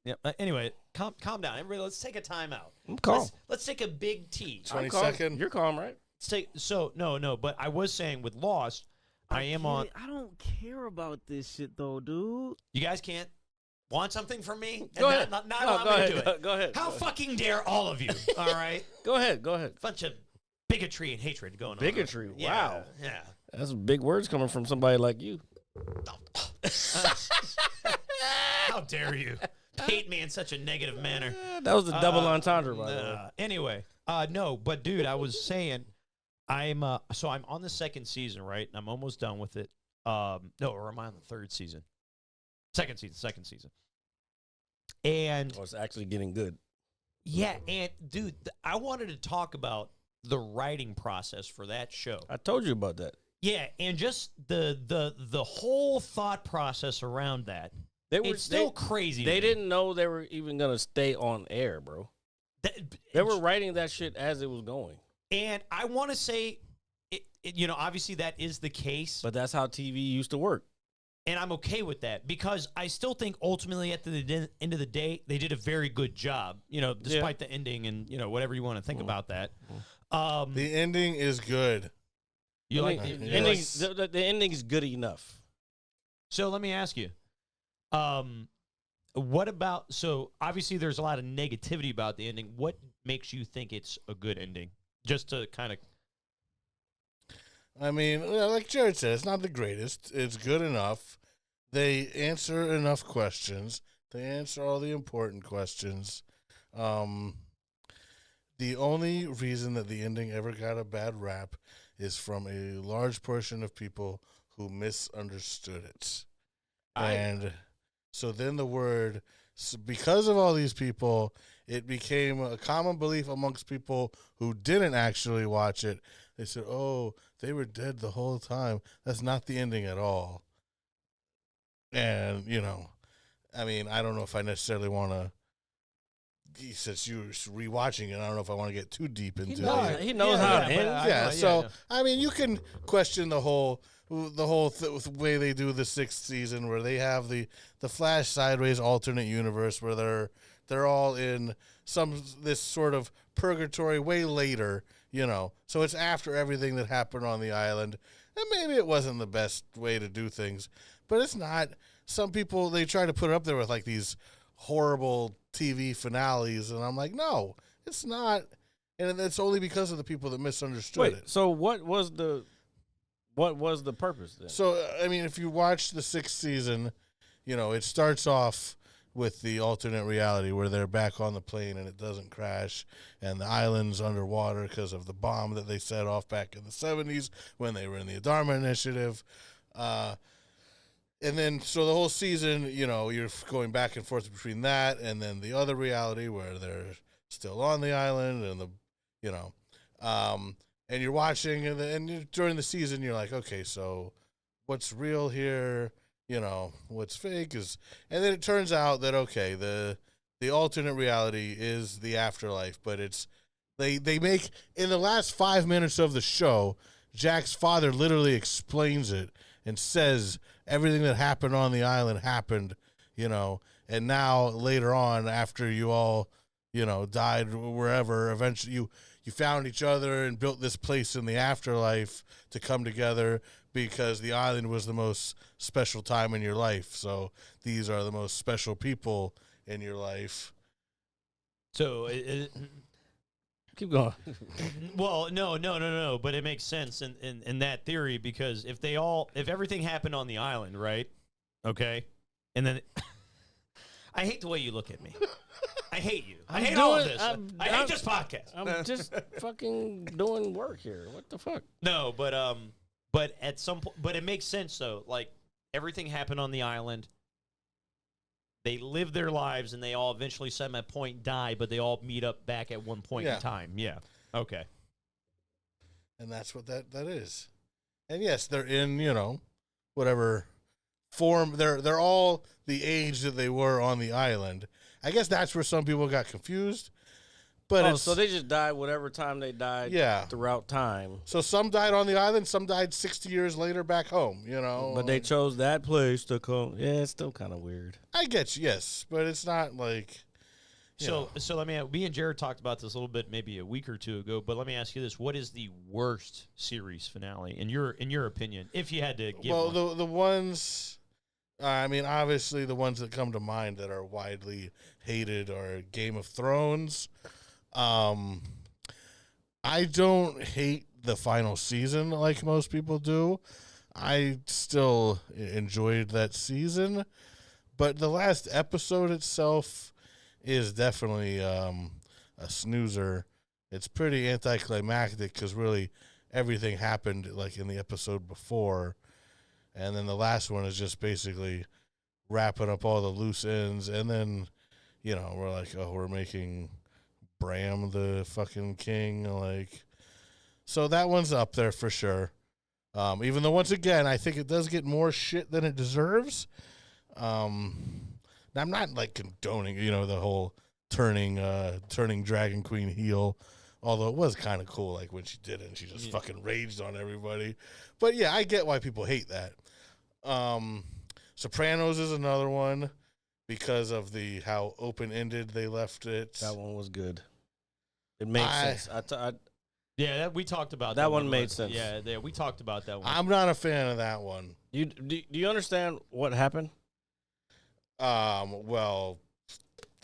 Yep. Anyway, calm down, everybody. Let's take a timeout. I'm calm. Let's take a big T. 22nd. You're calm, right? No. But I was saying with Lost, I am on. I don't care about this shit though, dude. You guys can't want something from me? Go ahead. Not No, allow go me ahead. to do it. Go ahead. How fucking dare all of you? All right. Go ahead. Bunch of bigotry and hatred going on. Bigotry. Wow. Yeah. That's big words coming from somebody like you. How dare you paint me in such a negative manner? That was a double entendre, by the way. Anyway, no, but dude, I was saying, I'm on the second season, right? And I'm almost done with it. Or am I on the third season? Second season. And It's actually getting good. yeah, and dude, I wanted to talk about the writing process for that show. I told you about that. Yeah, and just the whole thought process around that. It's still crazy. They didn't know they were even gonna stay on air, bro. They were writing that shit as it was going. And I want to say, obviously that is the case. But that's how TV used to work. And I'm okay with that because I still think ultimately at the end of the day, they did a very good job, despite the ending and, whatever you want to think about that. The ending is good. You like the the ending? The ending is good enough. So let me ask you, what about, so obviously there's a lot of negativity about the ending. What makes you think it's a good ending? Just to kind of. I mean, like Jared said, it's not the greatest. It's good enough. They answer enough questions. They answer all the important questions. The only reason that the ending ever got a bad rap is from a large portion of people who misunderstood it. And so then because of all these people, it became a common belief amongst people who didn't actually watch it. They said, oh, they were dead the whole time. That's not the ending at all. And, I mean, I don't know if I necessarily want to, since you're rewatching it, I don't know if I want to get too deep into it. He knows how it ends. I mean, you can question the whole way they do the sixth season, where they have the Flash sideways alternate universe where they're all in this sort of purgatory way later, So it's after everything that happened on the island, and maybe it wasn't the best way to do things, but it's not. Some people, they try to put it up there with like these horrible TV finales, and I'm like, no, it's not, and it's only because of the people that misunderstood it. So what was the purpose then? So I mean, if you watch the sixth season, it starts off with the alternate reality where they're back on the plane and it doesn't crash, and the island's underwater because of the bomb that they set off back in the 70s when they were in the Dharma Initiative. And then, so the whole season, you're going back and forth between that and then the other reality where they're still on the island, and and you're watching, and during the season, you're like, okay, so what's real here? What's fake and then it turns out that, okay, the alternate reality is the afterlife, but they make, in the last 5 minutes of the show, Jack's father literally explains it and says everything that happened on the island happened, and now later on, after you all, died wherever, eventually you found each other and built this place in the afterlife to come together because the island was the most special time in your life. So these are the most special people in your life. So keep going. Well, no. But it makes sense in that theory, because if everything happened on the island, right? Okay, and then I hate the way you look at me. I hate you. I hate all of this. I hate this podcast. I'm just fucking doing work here. What the fuck? No, but at some point, but it makes sense though. Like, everything happened on the island. They live their lives, and they all eventually, some at point, die, but they all meet up back at one point in time. Yeah. Okay. And that's what that is. And yes, they're in, whatever form. They're all the age that they were on the island. I guess that's where some people got confused. But so they just died whatever time they died throughout time. So some died on the island, some died 60 years later back home, But they chose that place to come. Yeah, it's still kind of weird. I get you, yes, but it's not like... So let me and Jared talked about this a little bit maybe a week or two ago, but let me ask you this. What is the worst series finale, in your opinion, if you had to give one? Well, the ones... I mean, obviously the ones that come to mind that are widely hated are Game of Thrones. I don't hate the final season like most people do. I still enjoyed that season, but the last episode itself is definitely a snoozer. It's pretty anticlimactic because really everything happened like in the episode before, and then the last one is just basically wrapping up all the loose ends, and then we're like, oh, we're making Bram the fucking king, so that one's up there for sure. Even though, once again, I think it does get more shit than it deserves. Now, I'm not condoning, the whole turning Dragon Queen heel, although it was kind of cool, when she did it and she just fucking raged on everybody. But yeah, I get why people hate that. Sopranos is another one because of how open-ended they left it. That one was good. It made sense. We talked about that one. Made sense. Yeah, we talked about that one. I'm not a fan of that one. Do you understand what happened? Well,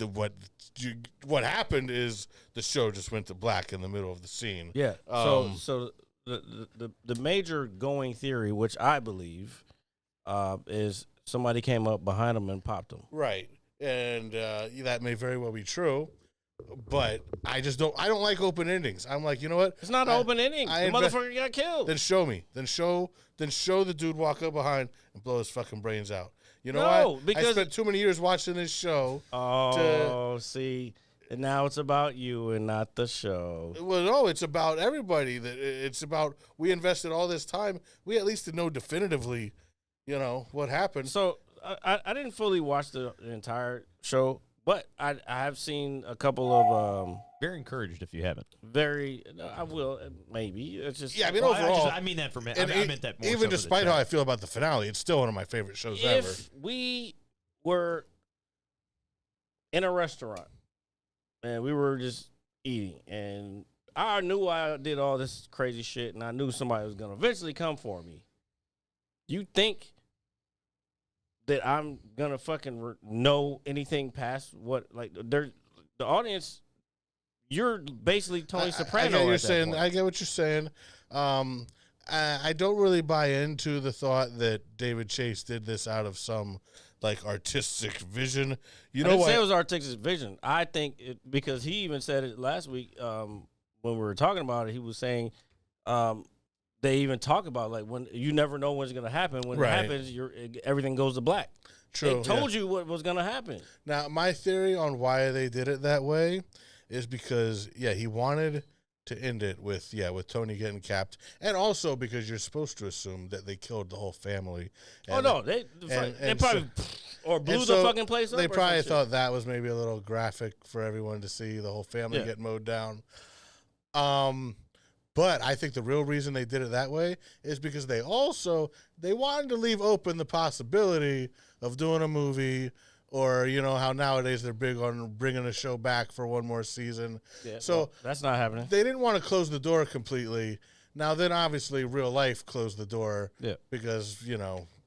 what happened is the show just went to black in the middle of the scene. Yeah. So the major going theory, which I believe, is somebody came up behind him and popped him. Right, and that may very well be true. But I don't like open endings. I'm like, you know what? It's not an open ending. The motherfucker got killed. Then show me. Then show the dude walk up behind and blow his fucking brains out. You know what? Because I spent too many years watching this show. See, and now it's about you and not the show. Well, no, it's about everybody. It's about we invested all this time. We at least know definitively, what happened. So I didn't fully watch the entire show. But I have seen a couple of Very encouraged if you haven't. I will maybe. It's just overall. I mean that for me. And I meant that more. Even despite how I feel about the finale, it's still one of my favorite shows ever. If we were in a restaurant and we were just eating, and I knew I did all this crazy shit, and I knew somebody was gonna eventually come for me, you think that I'm gonna fucking know anything past what the audience? You're basically Tony Soprano. I get what you're saying. I don't really buy into the thought that David Chase did this out of some artistic vision. I didn't say it was artistic vision. I think because he even said it last week when we were talking about it. He was saying. They even talk about when you never know when it's going to happen. When it happens, everything goes to black. True. They told you what was going to happen. Now, my theory on why they did it that way is because, he wanted to end it with Tony getting capped, and also because you're supposed to assume that they killed the whole family. And, they probably blew the fucking place up. They probably thought that was maybe a little graphic for everyone to see the whole family get mowed down. But I think the real reason they did it that way is because they wanted to leave open the possibility of doing a movie, or how nowadays they're big on bringing a show back for one more season. Yeah, so that's not happening. They didn't want to close the door completely. Now then, obviously, real life closed the door because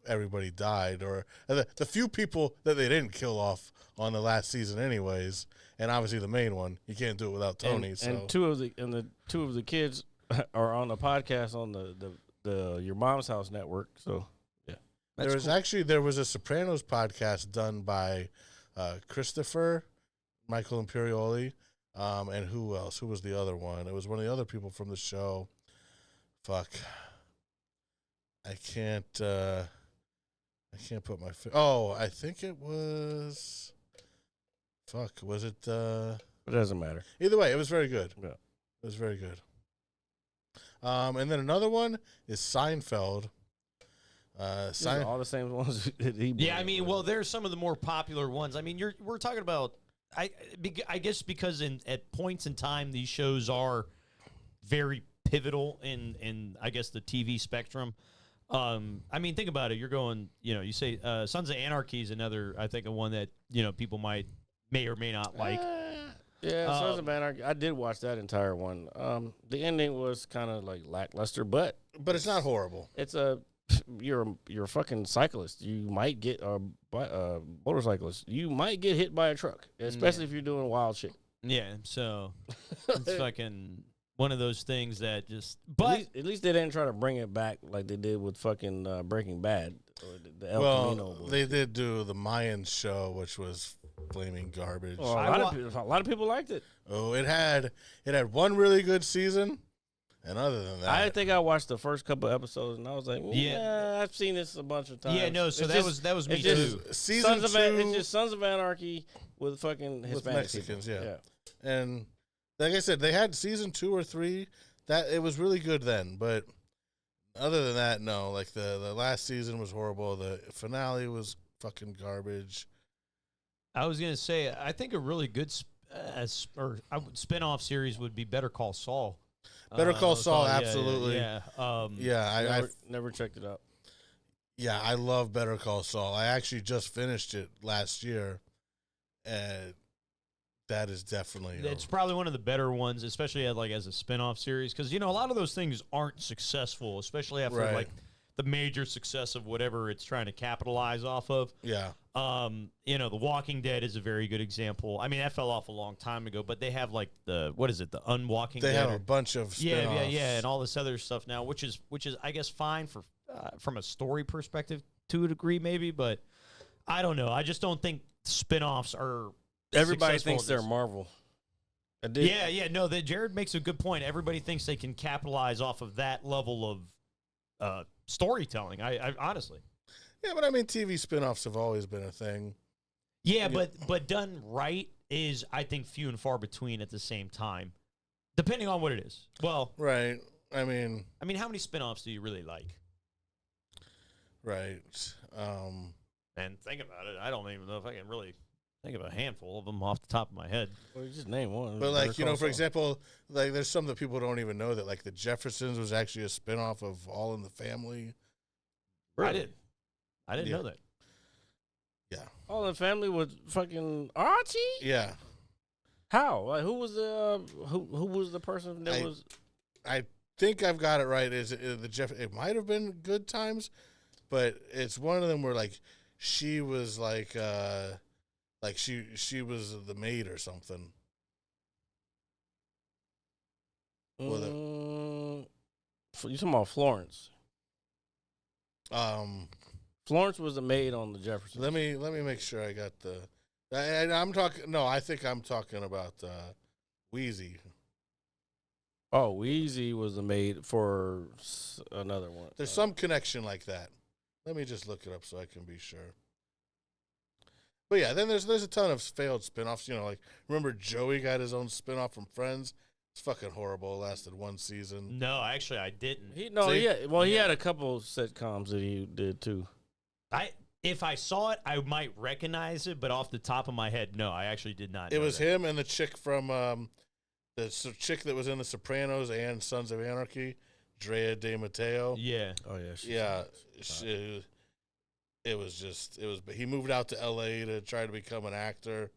everybody died, or the few people that they didn't kill off on the last season, anyways, and obviously the main one. You can't do it without Tony. And two of the kids are on the podcast on the Your Mom's House network. So there was a Sopranos podcast done by Christopher Michael Imperioli, and who else? Who was the other one? It was one of the other people from the show. Fuck, I can't put my. I think it was. Fuck, was it? It doesn't matter. Either way, it was very good. Yeah, it was very good. And then another one is Seinfeld. All the same ones that he. Yeah, I mean, there's some of the more popular ones. I mean, we're talking about. I guess because at points in time these shows are very pivotal in I guess the TV spectrum. I mean, think about it. You're going, you say Sons of Anarchy is another. I think one that people may or may not like. Yeah, Sons of Anarchy. I did watch that entire one. The ending was kind of lackluster, but it's not horrible. It's you're a fucking cyclist. You might get a motorcyclist. You might get hit by a truck, especially if you're doing wild shit. Yeah, so it's fucking one of those things that just. But at least they didn't try to bring it back like they did with fucking Breaking Bad. Or the El Camino boys. They did do the Mayans show, which was flaming garbage. Oh, a lot of people liked it. Oh, it had one really good season, and other than that, I think I watched the first couple episodes, and I was like, yeah, I've seen this a bunch of times. Yeah, no, so that was me too. Season 2, it's just Sons of Anarchy with fucking Hispanic with Mexicans, people. Yeah, and like I said, they had season 2 or 3 that it was really good then, but other than that, no. Like the last season was horrible. The finale was fucking garbage. I was gonna say, I think a really good spin-off series would be Better Call Saul. Better Call Saul, absolutely. Yeah. I never checked it out. Yeah, I love Better Call Saul. I actually just finished it last year, and that is definitely. It's probably one of the better ones, especially as a spin-off series, because a lot of those things aren't successful, especially after the major success of whatever it's trying to capitalize off of. Yeah. The Walking Dead is a very good example. I mean, that fell off a long time ago, but they have like the Unwalking They Dead. have a bunch of spin-offs. yeah, and all this other stuff now, which is I guess fine for from a story perspective to a degree maybe, but I don't know. I just don't think spin-offs are. Everybody successful thinks at they're this. Marvel. No. Jared makes a good point. Everybody thinks they can capitalize off of that level of storytelling. I honestly. Yeah, but I mean, TV spin-offs have always been a thing. Yeah, but done right is, I think, few and far between at the same time, depending on what it is. Well, Right. I mean, how many spin-offs do you really like? right. And think about it. I don't even know if I can really think of a handful of them off the top of my head. Well, you just name one. But, like, Better Call for Saul. example, like, there's some that people don't even know that, like, the Jeffersons was actually a spin-off of All in the Family. Really? I didn't Yeah. know that. Yeah. All in the Family with fucking Archie. Yeah. How? Like, who was the person that was? I think I've got it right. It might have been Good Times, but it's one of them where, like, she was like she was the maid or something. Well, You talking about Florence? Um, Florence was the maid on the Jeffersons. let me make sure I got the. I'm talking. No, I think I'm talking about Wheezy. Oh, Wheezy was the maid for another one. There's some connection like that. Let me just look it up so I can be sure. But yeah, then there's a ton of failed spinoffs. Like, remember Joey got his own spinoff from Friends? It's fucking horrible. It lasted one season. No, actually, I didn't. He had a couple sitcoms that he did too. If I saw it, I might recognize it, but off the top of my head, no, I actually did not. It know was that. him and the chick from chick that was in The Sopranos and Sons of Anarchy, Drea De Matteo. Yeah. Oh yeah, It was. He moved out to L.A. to try to become an actor.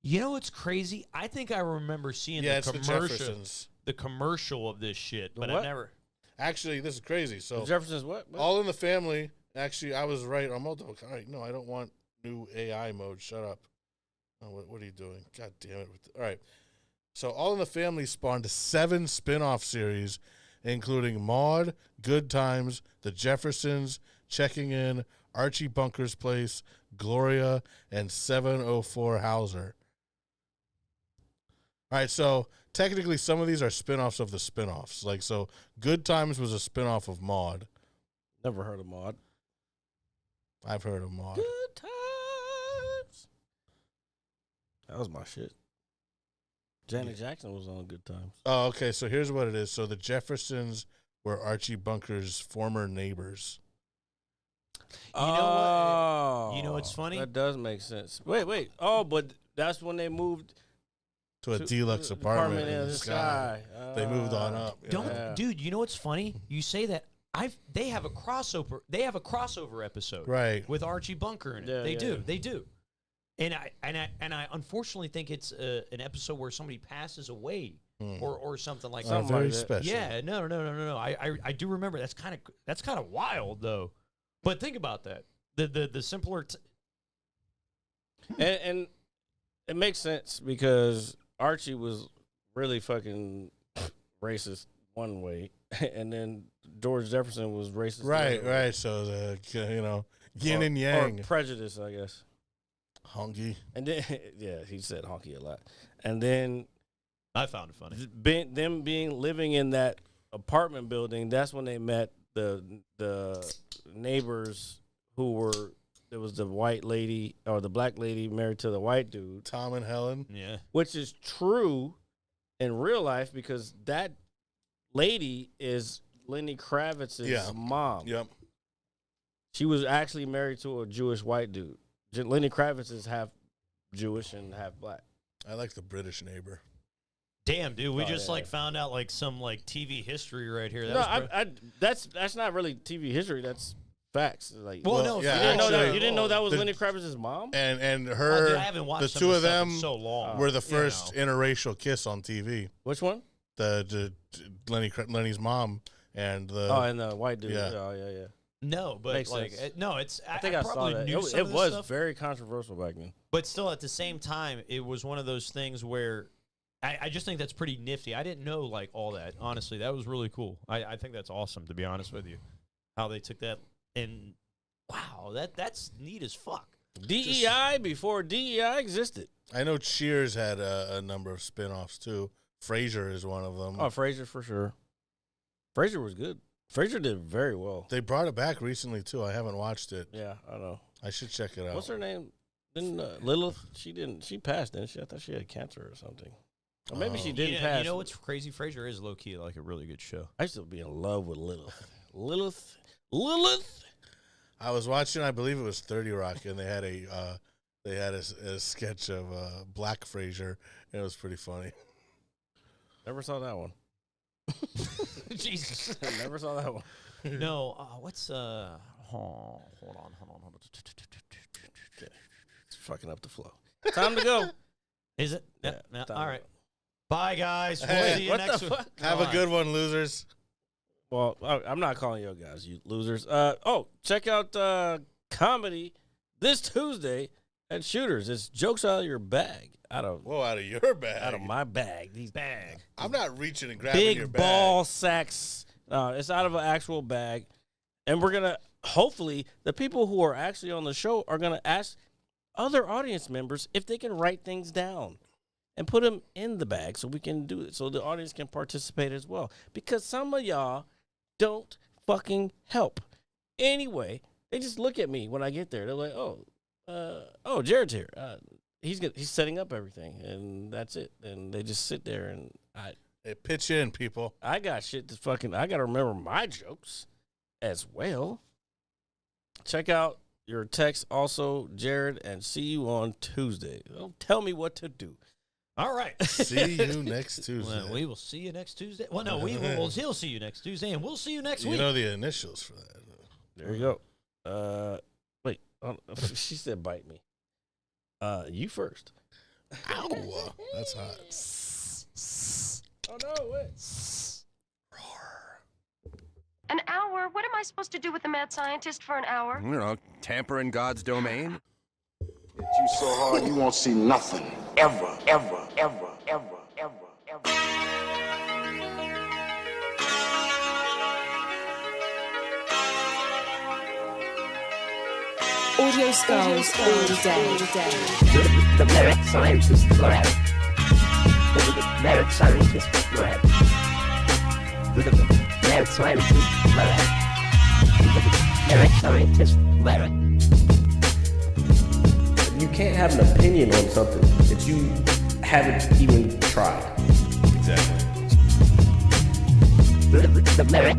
You know what's crazy? I think I remember seeing It's the the commercial, Jeffersons. the commercial of this shit, but I what? never. Actually, this is crazy. So the Jeffersons what? All in the Family. Actually, I was right. I'm all right. No, I don't want new AI mode. Shut up. Oh, what are you doing? God damn it. All right. So All in the Family spawned 7 spin-off series, including Maude, Good Times, The Jeffersons, Checking In, Archie Bunker's Place, Gloria, and 704 Hauser. All right, so technically some of these are spin-offs of the spin-offs. Like, so Good Times was a spin-off of Maude. Never heard of Maude. I've heard of Maude. Good Times. That was my shit. Janet Jackson was on Good Times. Oh, okay, so here's what it is. So the Jeffersons were Archie Bunker's former neighbors. You know what? You know what's funny? That does make sense. Wait. Oh, but that's when they moved To a deluxe apartment in the the sky. They moved on up. Dude, you know what's funny? You say that they have a crossover. They have a crossover episode, Right. with Archie Bunker in it. Yeah, They yeah, do. yeah. They do. And I unfortunately think it's an episode where somebody passes away or something like that. Very like that. special. Yeah, no. I do remember. That's kind of wild though. But think about that. The simpler. And it makes sense because Archie was really fucking racist one way, and then George Jefferson was racist. the Right, other way. right. So the yin and yang. or prejudice, I guess. Honky. And then yeah, he said honky a lot. And then I found it funny. them living in that apartment building, that's when they met the neighbors who were. There was the white lady or the black lady married to the white dude, Tom and Helen. Yeah. which is true in real life because that lady is Lenny Kravitz's mom. Yep. She was actually married to a Jewish white dude. Lenny Kravitz is half Jewish and half black. I like the British neighbor. Damn, dude, we Oh, just yeah. found out some TV history right here. That No, was that's not really TV history. That's facts. Like, Well, no, you yeah, didn't know that. actually, You didn't know that was the- Lenny Kravitz's mom. And Oh, her, dude, I haven't watched the some two of of this stuff them in so long. were the first interracial kiss on TV. Which one? The Lenny's mom and the Oh, and the white dude. yeah. Oh, yeah. No, but Makes like, sense. no, it's. I think I saw probably that. knew some It of this was stuff, very controversial back then. but still, at the same time, it was one of those things where I just think that's pretty nifty. I didn't know like all that. Honestly, that was really cool. I think that's awesome. To be honest with you, how they took that and wow, that's neat as fuck. DEI before DEI existed. I know Cheers had a number of spin-offs too. Frasier is one of them. Oh, Frasier for sure. Frasier was good. Frasier did very well. They brought it back recently too. I haven't watched it. Yeah, I know. I should check it out. What's her name? Didn't Lilith? She didn't. She passed, didn't she? I thought she had cancer or something. Or maybe she didn't pass. You know what's crazy? Frasier is low key like a really good show. I used to be in love with Lilith. Lilith. I was watching, I believe it was 30 Rock, and they had a sketch of Black Frasier, and it was pretty funny. Never saw that one. Jesus. I never saw that one. No, what's hold on. It's fucking up the flow. Time to go. Is it? Yeah, Yeah. time All to right. go. Bye, guys. We'll Hey, see you what next the week. fuck? Have a good one, losers. Well, I'm not calling you guys, you losers. Check out comedy this Tuesday at Shooters. It's jokes out of your bag. Out of your bag. Out of my bag. These Bag. I'm not reaching and grabbing big your bag. ball sacks. It's out of an actual bag. And we're going to, hopefully, the people who are actually on the show are going to ask other audience members if they can write things down and put them in the bag so we can do it, so the audience can participate as well. Because some of y'all don't fucking help. Anyway, they just look at me when I get there. They're like, oh, Jared's here. He's setting up everything, and that's it. And they just sit there, and Hey, pitch in, people. I got shit to I got to remember my jokes as well. Check out your text also, Jared, and see you on Tuesday. Don't tell me what to do. All right. See you next Tuesday. Well, we will see you next Tuesday. Well, no, he'll see you next Tuesday, and we'll see you next You week. know the initials for that. There you go. Wait. She said bite me. You first. Ow. That's hot. Oh, no, wait. An hour? What am I supposed to do with the mad scientist for an hour? You know, tamper in God's domain. Hit you so hard you won't see nothing. Ever, ever, ever, ever, ever, ever. Audio skulls all day. The merit scientist lab. The merit scientist lab. The merit scientist lab. The merit scientist lab. You can't have an opinion on something that you haven't even tried. Exactly. The merit